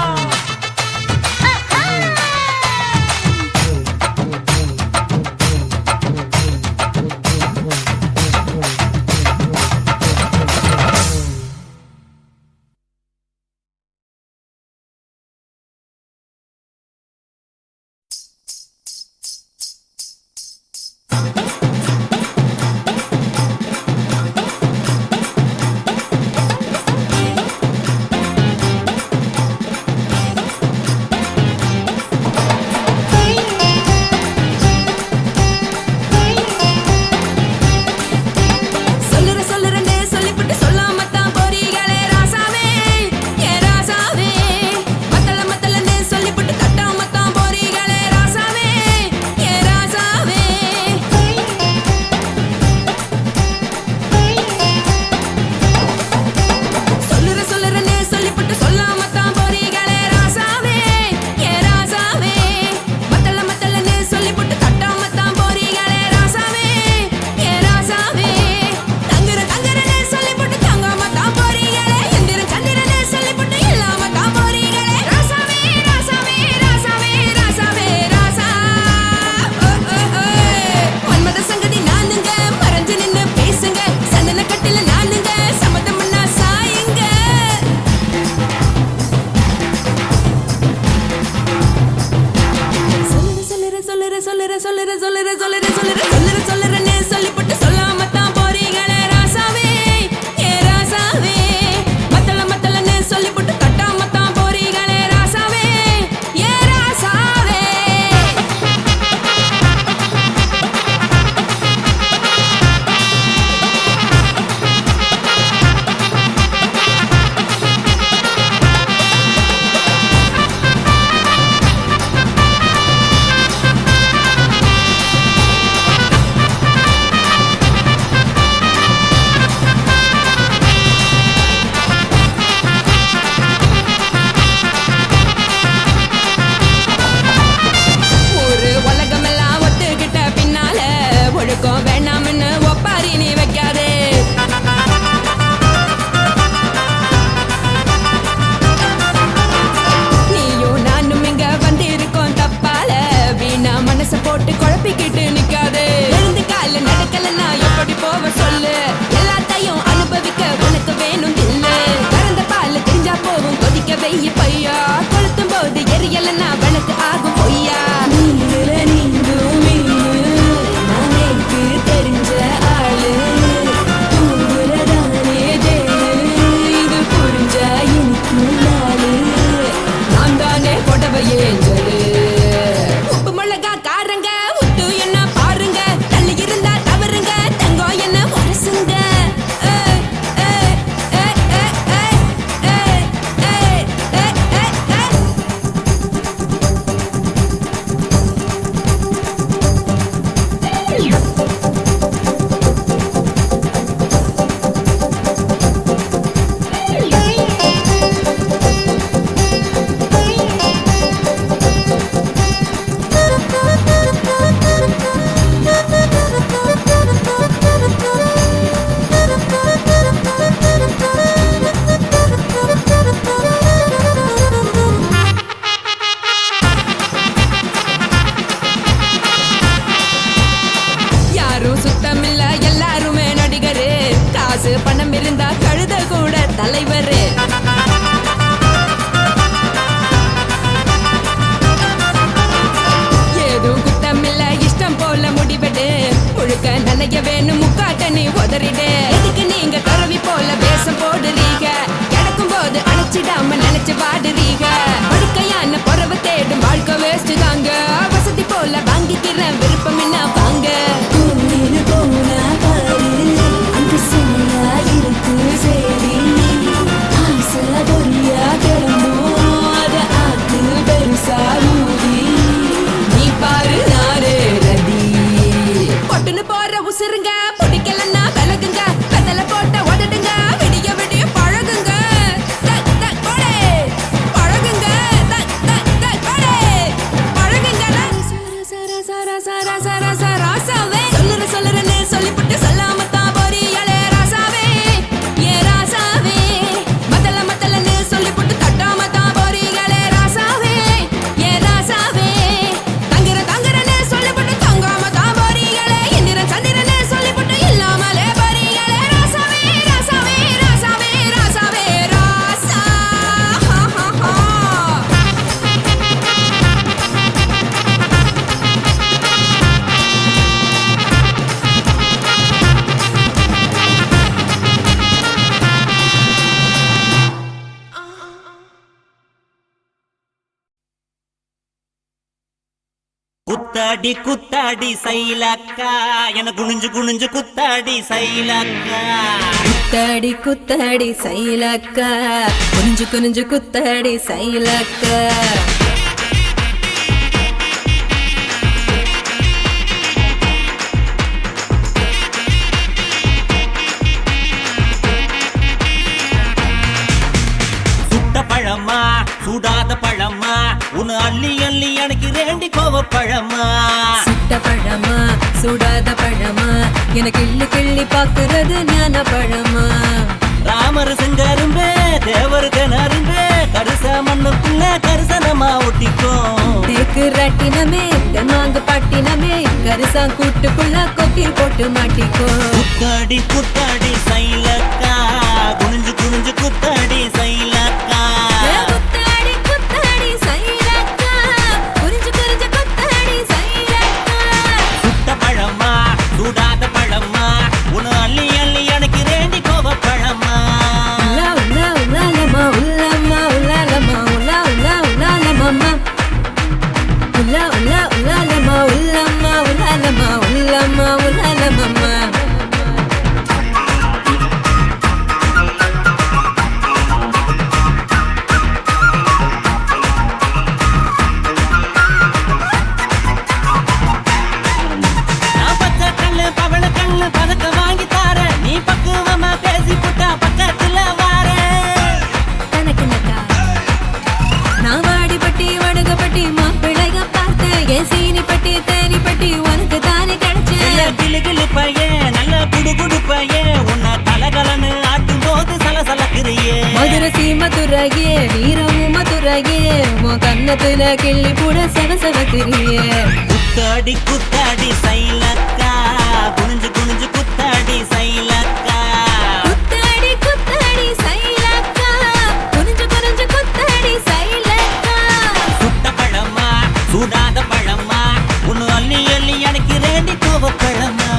எவரிடே எதுக்கு நீங்க துறவி போல வேஷம் போடுறீங்க கிடக்கும் போது அணைச்சிடாம நினைச்சு பாடுறீங்க படுக்கையான பொறவை தேடும் வாழ்க்கை வேஸ்ட் தாங்க வசதி போல வாங்கிக்கிற விருப்பம் என்ன வாங்க நீ பாரு நானே ரதி பொட்டுன்னு போற உசுருங்க பிடிக்கலன்னா விலகுங்க கதல போட்ட உதடுங்க விடிய விடிய பழகுங்க பழகுங்க பழகுங்க ராசாவே சொல்லுறேன்னு சொல்லிவிட்டு சொல்லாம தான் போறியாளே ராசாவே ஏ ராசாவே மத்தலன்னு சொல்லிவிட்டு தட்டாம தான் போறீங்களே ராசாவே ஏ ராசாவே தங்குறேன்னு சொல்லிவிட்டு தங்காம தான் போறீங்களே இந்திரன் சந்திரன்னு சொல்லிவிட்டு இல்லாமலே போறீங்களே ராசாவே ராசாவே ராசாவே ராசாவே ராசா குத்தாடி குத்தாடி சைலக்கா என குனிஞ்சு குனிஞ்சு குத்தாடி சைலக்கா குத்தாடி குத்தாடி சைலக்கா குனிஞ்சு குனிஞ்சு குத்தாடி சைலக்கா சுட்ட பழமா சுடாத பழமா உன்னு அள்ளி அள்ளி எனக்கு ரெண்டி கோவ பழமா சுட்ட பழமா சுடாத பழமா எனக்கு கிள்ளி கிள்ளி பாக்குறது ஞான பழமா ராமர் செங்கரும்பே தேவர் கிணறும்பே கருச மண்ணுக்குள்ள கரிசனமா ஒட்டிக்கும் தேக்கு ரட்டினமே தென்னாங்க பட்டினமே கரிசா கூட்டுக்குள்ள கொக்கி போட்டு மாட்டிக்கோ குத்தாடி குத்தாடி சைலக்கா குனிஞ்சு குனிஞ்சு குத்தாடி சைலக்கா குத்தாடி குத்தாடி சைலக்கா குறிஞ்சு குறிஞ்சு குத்தாடி சைலக்கா சுட்ட பழமா சுடாத பழமா உன்னு அள்ளி அள்ளி எனக்கு ரெண்டி கோவ பழமா உலா உலா உலாலமா உலாமா உலாலமா உலா உலா உலாலமா உலா உலா உலாலமா உலாமா உலாலமா உலாமா உலாலமா நான் பச்சை கண்ணு பவள கண்ணு பதக்க வாங்கி தார நீ பக்குவமா பேசி புட்டா பக்கத்துல வார தனக்குனக்கா நான் வாடிப்பட்டி வடுகப்பட்டி மாப்பிள்ளைக பார்த்தேன் என் சீனி பட்டி தேனி பட்டி உனக்கு தானே கிடைச்சேன் கிளு கிளு பையன் நல்ல குடு குடு பையன் உன்னை கலகலன்னு ஆட்டும் போது சலசலக்கிறியே மதுரை சீமதுரையே வீரமும் மதுரையே உன் கண்ணத்துல கிள்ளி கூட சவசவக்கிறியே குத்தாடி குத்தாடி சைலக்கா குனிஞ்சு குனிஞ்சு குத்தாடி சைலக்கா குத்தாடி குத்தாடி சைலக்கா குனிஞ்சு குனிஞ்சு குத்தாடி சைலக்கா சுட்ட பழமா சுடாத பழமா உன்னு அள்ளி அள்ளி எனக்கு ரெண்டி கோவ பழமா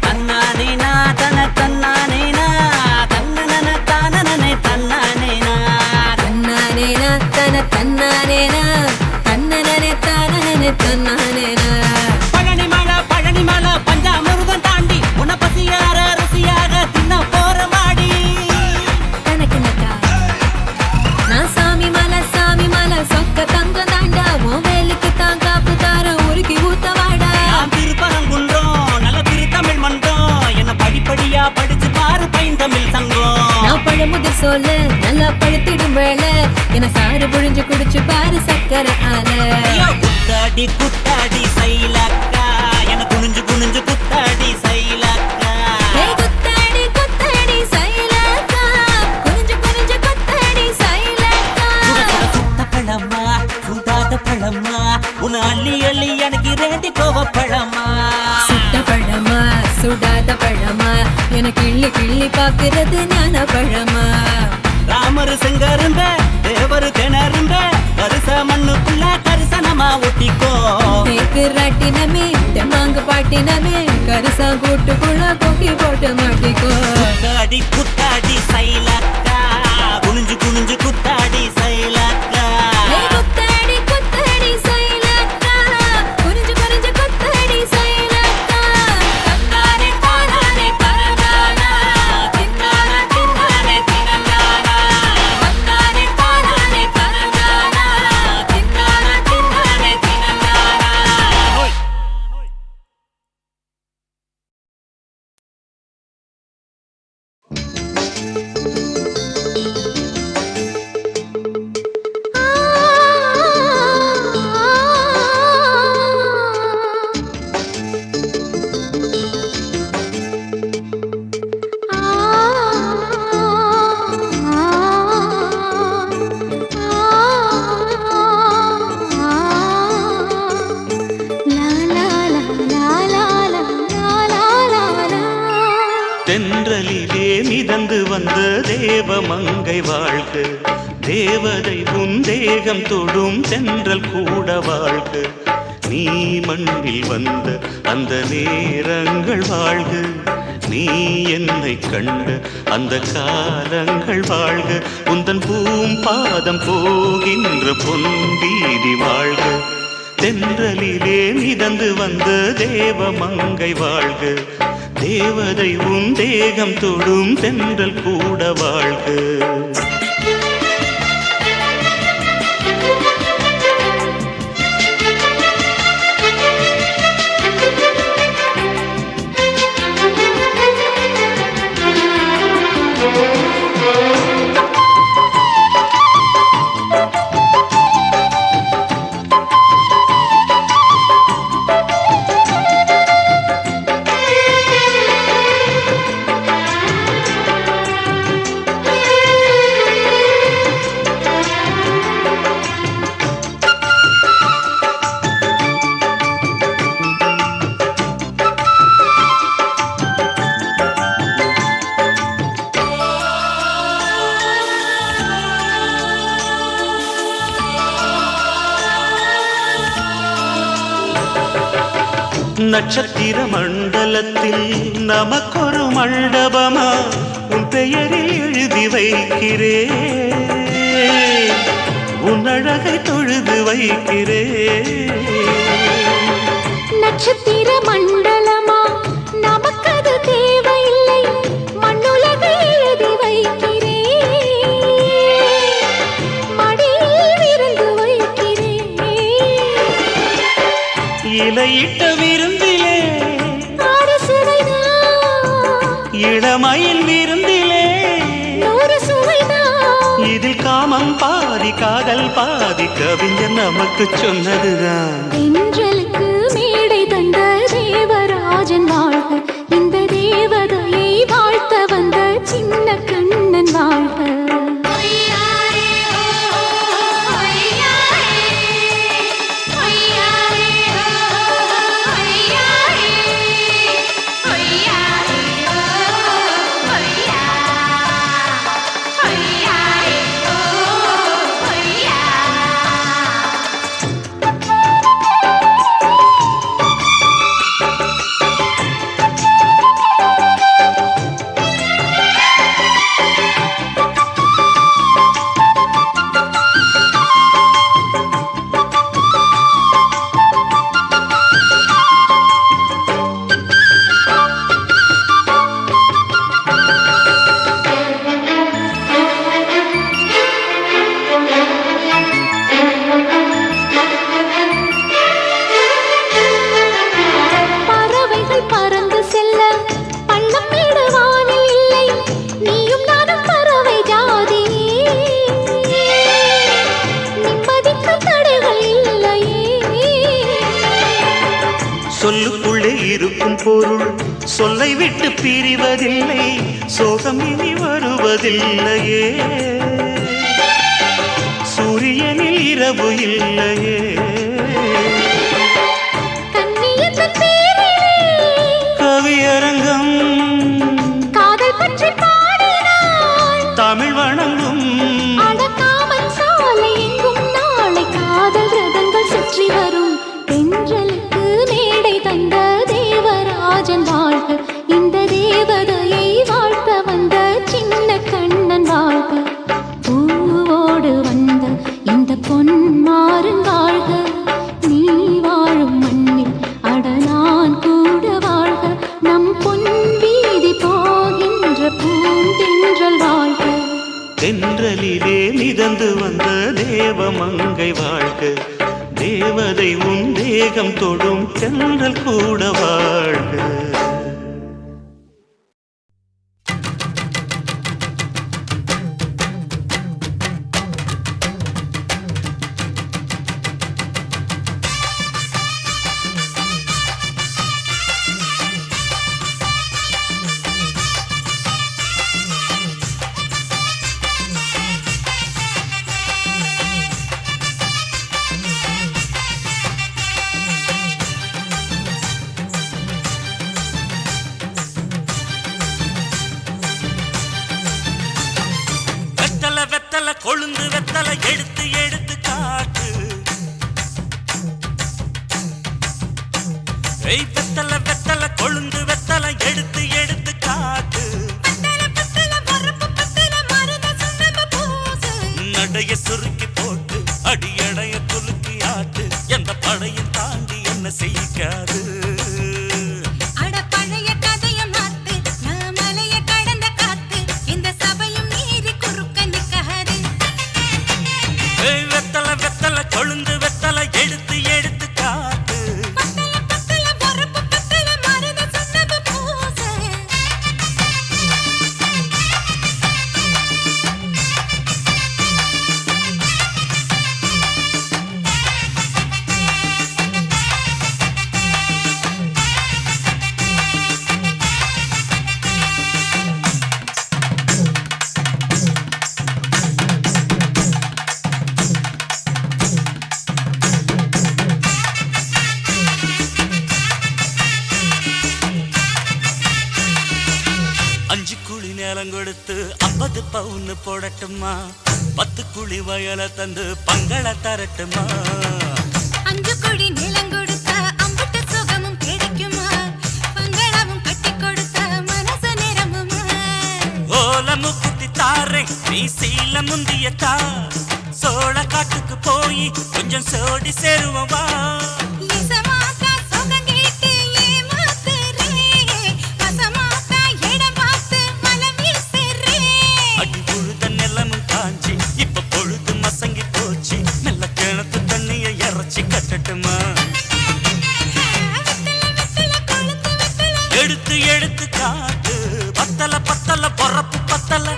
தன்னானேனா தன தன்னானேனா தன்னன தானனனை தன்னானேனா தன்னானேனா தன தன்னானேனா தன்னனனே தானனனே தன்னானேனா பழனி மலை பஞ்சாமிருதம் தாண்டி உன்னை பசியார ருசியாக தின்ன போற மாடி தனக்குனக்கா நான் சாமி மலை சொக்க தங்க தாண்டா உன் வேலுக்கு தான் காப்பு தார உருக்கி ஊத்த வாடா நான் திருப்பரங்குன்றம் நல்ல திருத்தமிழ் மன்றம் என்ன படிப்படியா படிச்சு பாரு பைந்தமிழ் சங்கம் நான் பழமுதிர் சொல்ல நல்லா பழுத்திடும் வேளை என சாறு புழிஞ்சு குடிச்சு பாரு சக்கரை ஆல குத்தாடி குத்தாடி சைலக்கா என குனிஞ்சு குனிஞ்சு குத்தாடி சைலக்கா குத்தாடி குத்தாடி சைலக்கா குனிஞ்சு குனிஞ்சு குத்தாடி சைலக்கா சுட்ட பழமா சுடாத பழமா உன்னை அள்ளி அள்ளி எனக்கு ரெண்டி கோவ பழமா சுடாத பழமா எனக்கு கிள்ளி கிள்ளி பாக்குறது ஞான பழமா ராமரு செங்கரும்ப தேவரு திணறும்ப கரிச மண்ணுக்குள்ள கரிசனமா ஒட்டிக்கோ தேக்கு ராட்டினமே தெம்மாங்கு பாட்டினமே கரிசா கூட்டுக்குள்ள கொக்கி போட்டு மாட்டிக்கோ குத்தாடி குத்தாடி சைலக்கா குனிஞ்சு குனிஞ்சு குத்தாடி சைலக்கா குத்தாடி குத்தாடி சைலக்கா குனிஞ்சு குனிஞ்சு குத்தாடி சைலக்கா தந்தானே தானானே தரதானா தின்னானா தின்னானே தினந்தானா தந்தானே தானானே தரதானா தின்னானா தின்னானே தினந்தானா தென்றலிலே மிதந்து வந்த தேவமங்கை வாழ்க தேவதை உன் தேகம் தொடும் தென்றல் கூட வாழ்க நீ மண்ணில் வந்த அந்த நேரங்கள் வாழ்க நீ என்னை கண்ட அந்த காலங்கள் வாழ்க உந்தன் பூம்பாதம் போகின்ற பொன்வீதி வாழ்க தென்றலிலே மிதந்து வந்த தேவமங்கை வாழ்க தேவதை உன் தேகம் தொடும் தென்றல் கூட வாழ்க நட்சத்திர மண்டலத்தில் நமக்கொரு மண்டபமா உன் பெயரில் எழுதி வைக்கிறேன் உன் அழகை தொழுது வைக்கிறேன் நட்சத்திர மண்டலமா நமக்கது தேவையில்லை மண்ணுலகை எழுதி வைக்கிறேன் மடியில் விருந்து வைக்கிறேன் இலையிட்ட விருந்திலே ஆறு சுவைதான் இளமயில் விருந்திலே நூறு சுவைதான் இதில் காமம் பாதி காதல் பாதி கவிஞர் நமக்கு சொன்னதுதான் தென்றலுக்கு மேடை தந்த தேவராஜன் வாழ்க இந்த தேவதையை வாழ்த்த வந்த சின்ன கண்ணன் வாழ்க சொல்லுக்குள்ளே இருக்கும் பொருள் சொல்லை விட்டு பிரிவதில்லை சோகம் இனி வருவதில்லையே சூரியனில் இரவு இல்லையே கவியரங்க தேவமங்கை வாழ்க தேவதை உன் தேகம் தொடும் தென்றல் கூட வாழ்க கொழுந்து வெத்தலை எடுத்து எடுத்து காட்டு வெத்தலை வெத்தலை கொழுந்து வெத்தலை எடுத்து எடுத்து காட்டு நடைய சுருக்கி போட்டு அடியடைய குலுக்கி ஆட்டு எந்த படையும் தாண்டி என்ன செய்யாது கொழுந்து வெத்தலை எடுத்து எடுத்து காட்டு கொடுத்து 50 பவுன் போடட்டுமா 10 குழி வயல தந்து பங்கள தரட்டுமா 5 குழி நிலம் கொடுத்தா அம்புட்டு சுகமும் கிடைக்குமா பங்களவும் கட்டி கொடுத்தா மனசு நிரம்புமா ஓல முக்குத்தி தாரே நீ சீல முந்தியத்தா சோழ காட்டுக்கு போய் கொஞ்சம் சோடி சேருவோம் வா கட்டட்டுமா எடுத்து எடுத்து காட்டு பத்தல பத்தல பொறப்பு பத்தல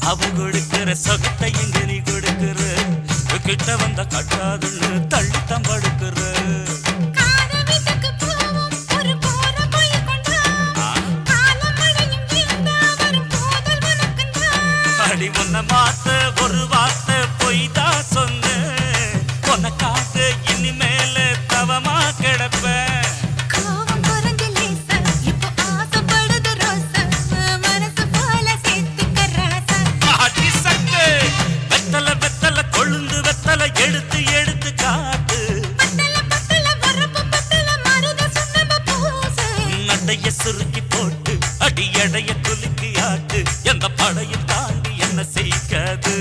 அவ கொடுக்கிற சொகத்தை எங்க நீ கொடுக்கிற கிட்ட வந்த கட்டாதுன்னு தள்ளி தம்படுக்கிற அடி உன்ன மாத்த ஒரு வார்த்தை பொய் தான் சொன்ன உனக்காக இனிமேல தவமா கிடப்பேன் எடுத்து எடுத்து காட்டு நடைய சுருக்கி போட்டு அடி எடைய குலுக்கி ஆட்டு எந்த படையும் தாண்டி என்ன செய்யாது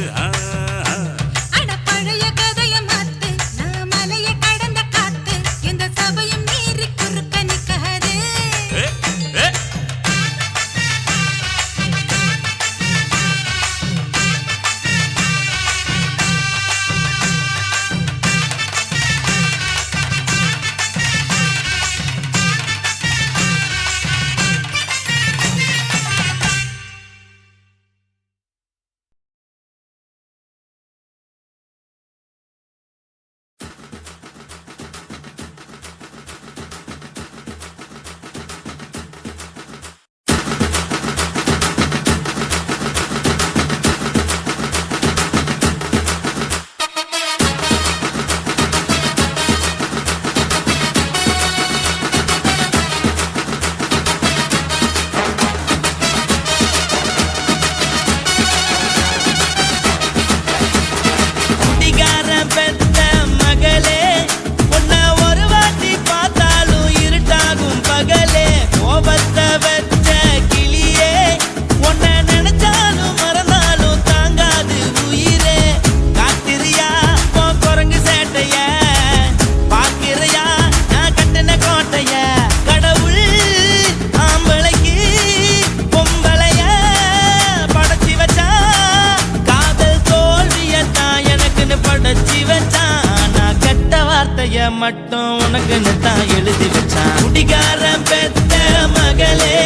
படைச்சி வச்சான் நான் கெட்ட வார்த்தைய மட்டும் உனக்குன்னு தான் எழுதி வச்சான் குடிகாரன் பெத்த மகளே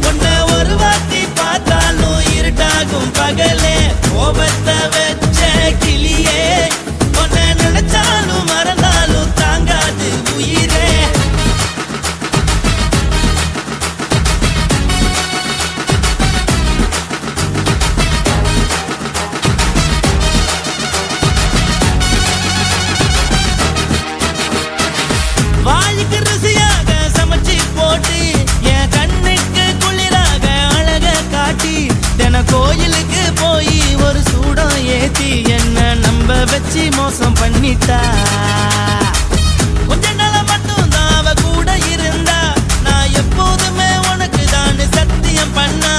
உன்னை ஒரு வாட்டி பார்த்தாலும் இருட்டாகும் பகலே கோபத்தை வச்ச கிளியே உன்னை நினைச்சாலும் மறந்தாலும் தாங்காது உயிரே வாய்க்கு ருசியாக சமைச்சு போட்டு என் கண்ணுக்கு குளிராக அழக காட்டி தின கோயிலுக்கு போய் ஒரு சூடம் ஏத்தி என்ன நம்ப வச்சு மோசம் பண்ணிட்டா கொஞ்ச நாள மட்டும் தான் அவ கூட இருந்தா நான் எப்போதுமே உனக்கு தான் சத்தியம் பண்ணா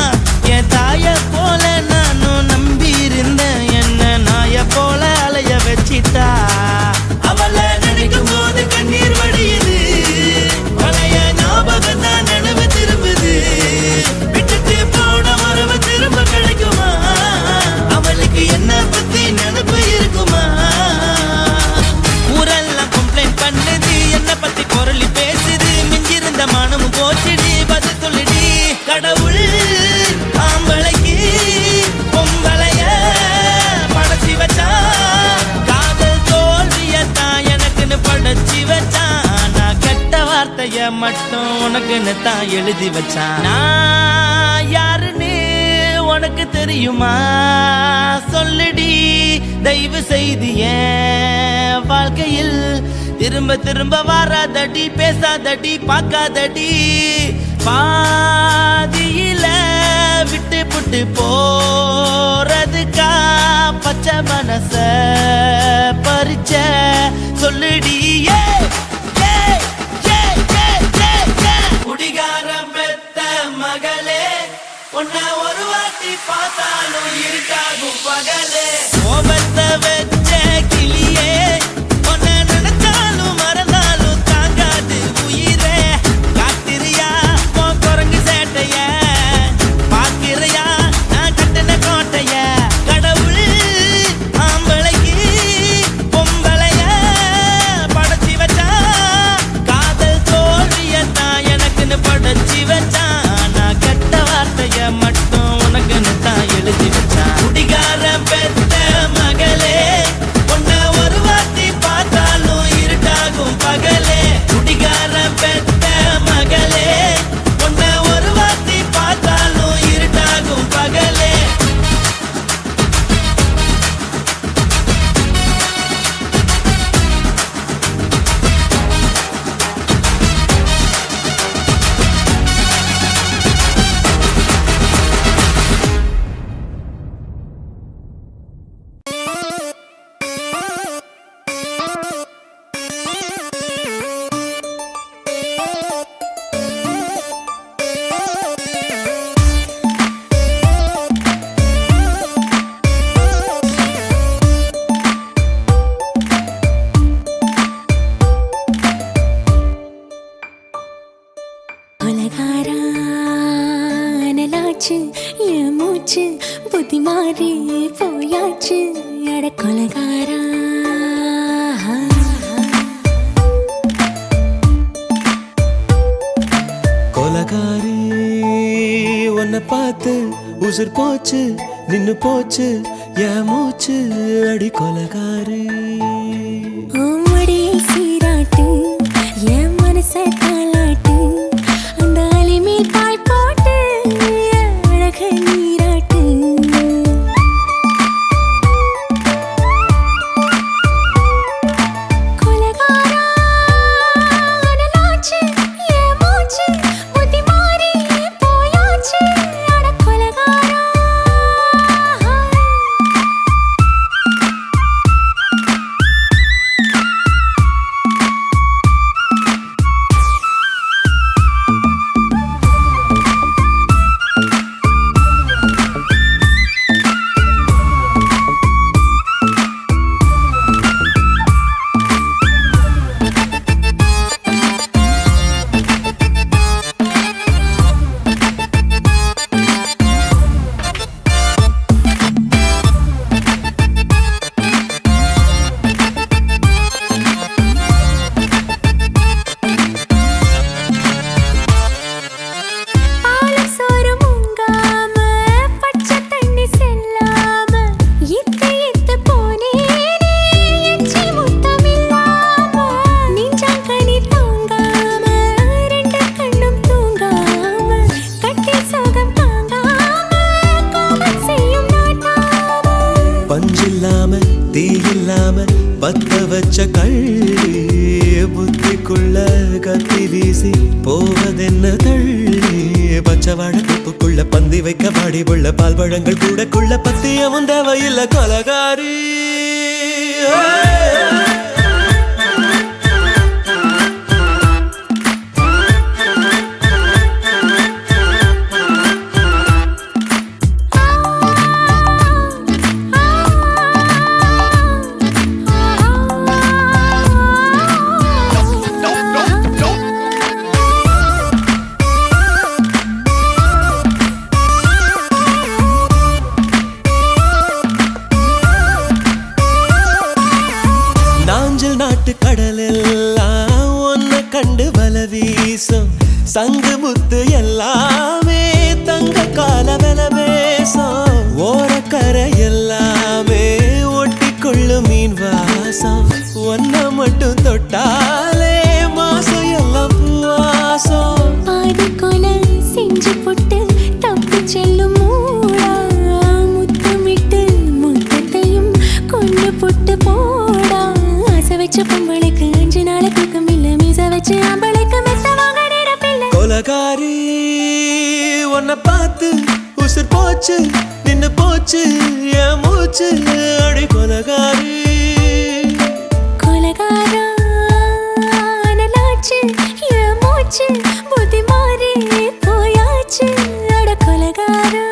என் தாய போல நானும் நம்பி இருந்தேன் என்ன நாய போல அலைய வச்சிட்டா அவளை நினைக்கும் போது கண்ணீர் வடியுது பழைய ஞாபகம் தான் நினைவு திரும்புது விட்டுட்டு போன உறவு திரும்ப கிடைக்குமா அவளுக்கு என்ன பத்தி நினைப்பு இருக்குமா ஊரெல்லாம் கம்ப்ளைண்ட் பண்ணுது என்ன பத்தி பொருளி பேசுது மிஞ்சிருந்த மனமும் போச்சுடி பதில் சொல்லுடி கடவுள் ஆம்பளைக்கு பொம்பளைய படைச்சி வச்சா காதல் தோல்வியத்தான் எனக்குன்னு படைச்சி வச்சான் நான் கெட்ட வார்த்தைய மட்டும் உனக்குன்னு தான் எழுதி வச்சான் நான் யாருன்னு உனக்கு தெரியுமா சொல்லுடி தயவு செய்து என் வாழ்க்கையில் திரும்ப திரும்ப வராதடி பேசாதடி பார்க்காதடி பாதியில விட்டு புட்டு போறதுக்கா பச்சை மனச பறிச்ச சொல்லுடி குடிகாரம் பெத்த மகளே உன்னை ஒரு வாட்டி பார்த்தாலும் இருக்காகும் பகலே கோபத்தை வச்ச கிளியே உன்னை நினைச்சாலும் மறந்தாலும் தாங்காது உயிரே காத்திரியா உன் குரங்கு சேட்டைய பாக்கிறையா நான் கட்டின கோட்டைய கடவுள் ஆம்பளைக்கு பொம்பளைய படைச்சி வச்சா காதல் தோல்வியத்தான் எனக்குன்னு படைச்சி வச்சான் நான் கெட்ட வார்த்தைய மட்டும் உனக்குன்னு தான் எழுதி வச்சான் குடிகாரன் பெத்த மகளே உன்னை ஒரு வாட்டி பார்த்தாலும் இருட்டாகும் பகலே குடிகாரன் பெத்த மகளே உன்னை ஒரு வாட்டி பார்த்தாலும் இருட்டாகும் பகலே கொலகாரானலாச்சு என் மூச்சு புத்தி மாறி போயாச்சு எட கொலகாரா கொலகாரி உன்னை பார்த்து உசுர் போச்சு நின்னு போச்சு என் மூச்சு அடி கொலகாரி மடியை சீராட்டு என் மனச தாளாட்டு அந்த அலிமேல் பாய் போட்டு அழக நீராட்டு கொலகாரா அனலாச்சு என் மூச்சு புத்தி மாறி போயாச்சு அட கொலகாரா வச்ச கள்ளி புத்திக்குள்ள கத்தி வீசி போவதென்ன தள்ளி பச்சவாட குப்புக்குள்ள பந்தி வைக்க பாடி உள்ள பால் பழங்கள் கூடக்குள்ள பத்தியமும் தேவையில்லை கொலகாரி கடலெல்லாம் ஒன்ன கண்டு வல வீசும் சங்கு முத்து எல்லாமே தங்க கால வெல பேசும் ஓரக்கரை எல்லாமே ஒட்டிக்கொள்ளும் மீன் வாசம் ஒன்ன மட்டும் தொட்டாலே மாசம் எல்லாம் பூவாசம் பாதி கொலை செஞ்சு போட்டு தப்பு செல்லும் மூடா முத்தமிட்டு முத்தத்தையும் கொண்டு போட்டு போடா வச்ச பொம்பளைக்கு 5 நாள் தூக்கம் இல்ல மீச வச்சு ஆம்பளைக்கு மெத்த வாங்க நேரப்பில்லை கொலகாரி உன்னை பார்த்து உசுர் போச்சு நின்னு போச்சு என் மூச்சு அடி கொலகாரி கொலகாரா நலாச்சு என் மூச்சு புத்தி மாறி போயாச்சு அட கொலகாரா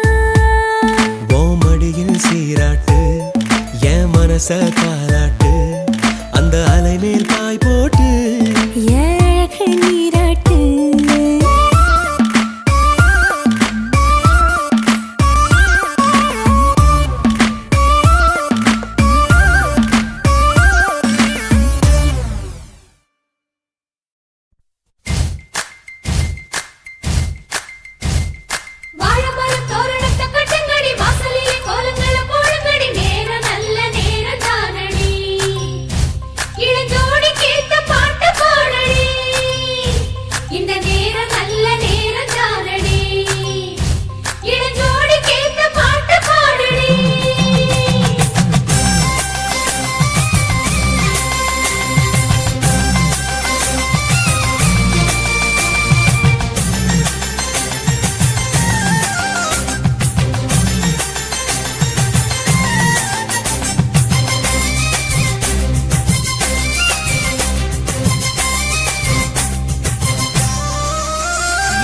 மடியில் சீராட்டு என் மனச காலாட்டு அந்த அலை மேல் பாய் போட்டு ஏழக நீராட்டு வாழமரம் தோரணத்தை கட்டுங்கடி வாசலிலே கோலங்களை போடுங்கடி நேரம் நல்ல நேரம் தானடி இளஞ்சோடி கேட்ட பாட்டு பாடடி இந்த நேரம் நல்ல நேரம் தானடி இளஞ்சோடி கேட்ட பாட்டு பாடடி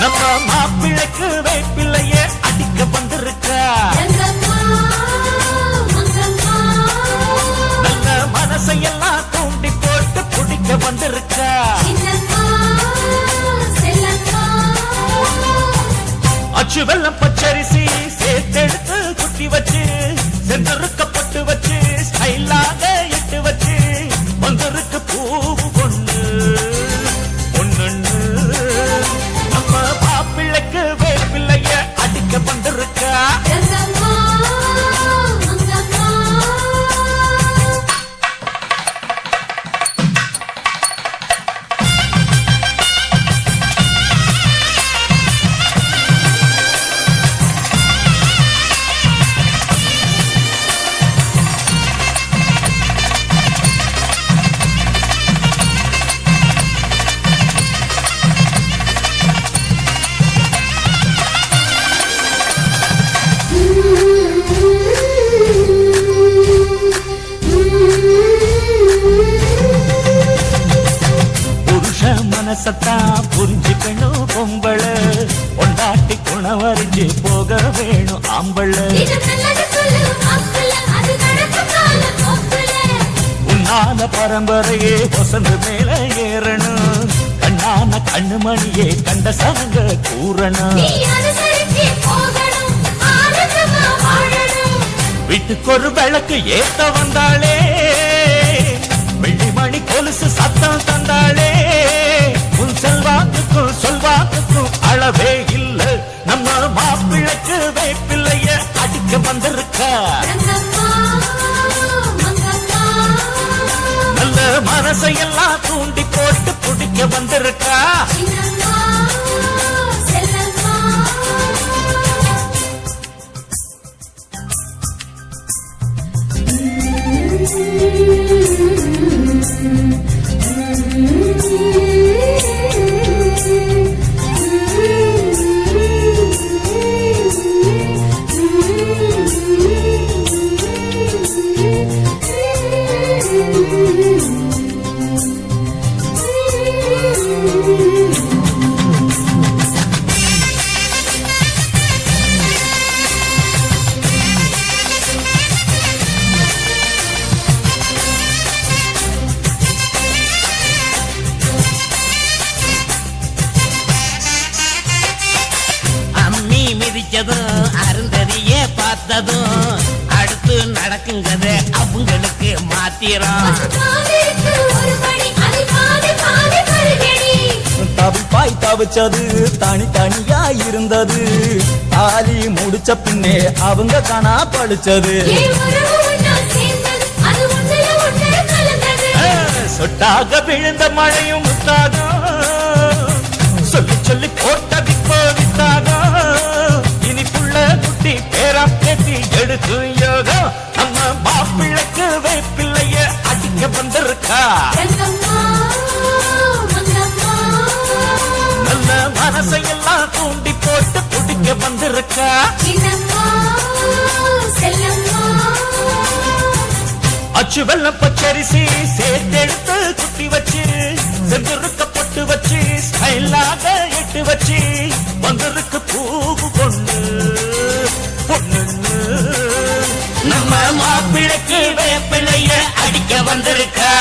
நம்ம மாப்பிள்ளைக்கு வேப்பிள்ளைய அடிக்க வந்திருக்கா நல்ல மனசையெல்லாம் தூண்டி போட்டு குடிக்க வந்திருக்கா அச்சு வெள்ளம் பச்சரிசி சேர்த்தெடுத்து குட்டி வச்சு செந்தருக்கப்பட்டு வச்சு ஸ்டைலாக இட்டு வச்சு வந்திருக்கு பூ பொண்ணு பொண்ணு நம்ம மாப்பிள்ளைக்கு வேப்பிள்ளைய அடிக்க வந்திருக்கா மனசத்தா புரிஞ்சுக்கணும் பொம்பள பொண்டாட்டி குணவரிஞ்சு போக வேணும் ஆம்பள உன்னான பரம்பரையே வசந்து மேல ஏறணும் கண்ணான கண்ணுமணியே கண்ட சனங்க கூறணும் வீட்டுக்கொரு விளக்கு ஏத்த வந்தாளே வெள்ளிமணி கொலுசு சத்தம் தந்தாளே உன் செல்வாக்குக்கும் சொல்வாக்குக்கும் அளவே இல்ல நம்ம மாப்பிள்ளைக்கு வேப்பிள்ளைய அடிக்க வந்திருக்கா நல்ல மனசையெல்லாம் தூண்டி போட்டு பிடிக்க வந்திருக்கா விளங்குத அவங்களுக்கு மாத்திரம் தவிப்பாய் தவிச்சது தனி தனியா இருந்தது தாலி முடிச்ச பின்னே அவங்க காணா படிச்சது சொட்டாக விழுந்த மழையும் முத்தாக சொல்லி சொல்லி போட்டது போவித்தாக இனிப்புள்ள குட்டி பேரா பேத்தி எடுத்து யோகம் நம்ம மாப்பிள்ளைக்கு வேப்பிள்ளைய அடிக்க வந்திருக்கா நல்ல மனசையெல்லாம் தூண்டி போட்டு குடிக்க வந்திருக்கா அச்சு வெள்ளம் பச்சரிசி சேர்த்தெடுத்து குட்டி வச்சு செஞ்சிருக்க பொட்டு வச்சு ஸ்டைலாக எட்டு வச்சு வந்திருக்கு பூவு கொண்டு பொண்ணு நம்ம மாப்பிள்ளைக்கு வேப்பிள்ளைய அடிக்க வந்திருக்கா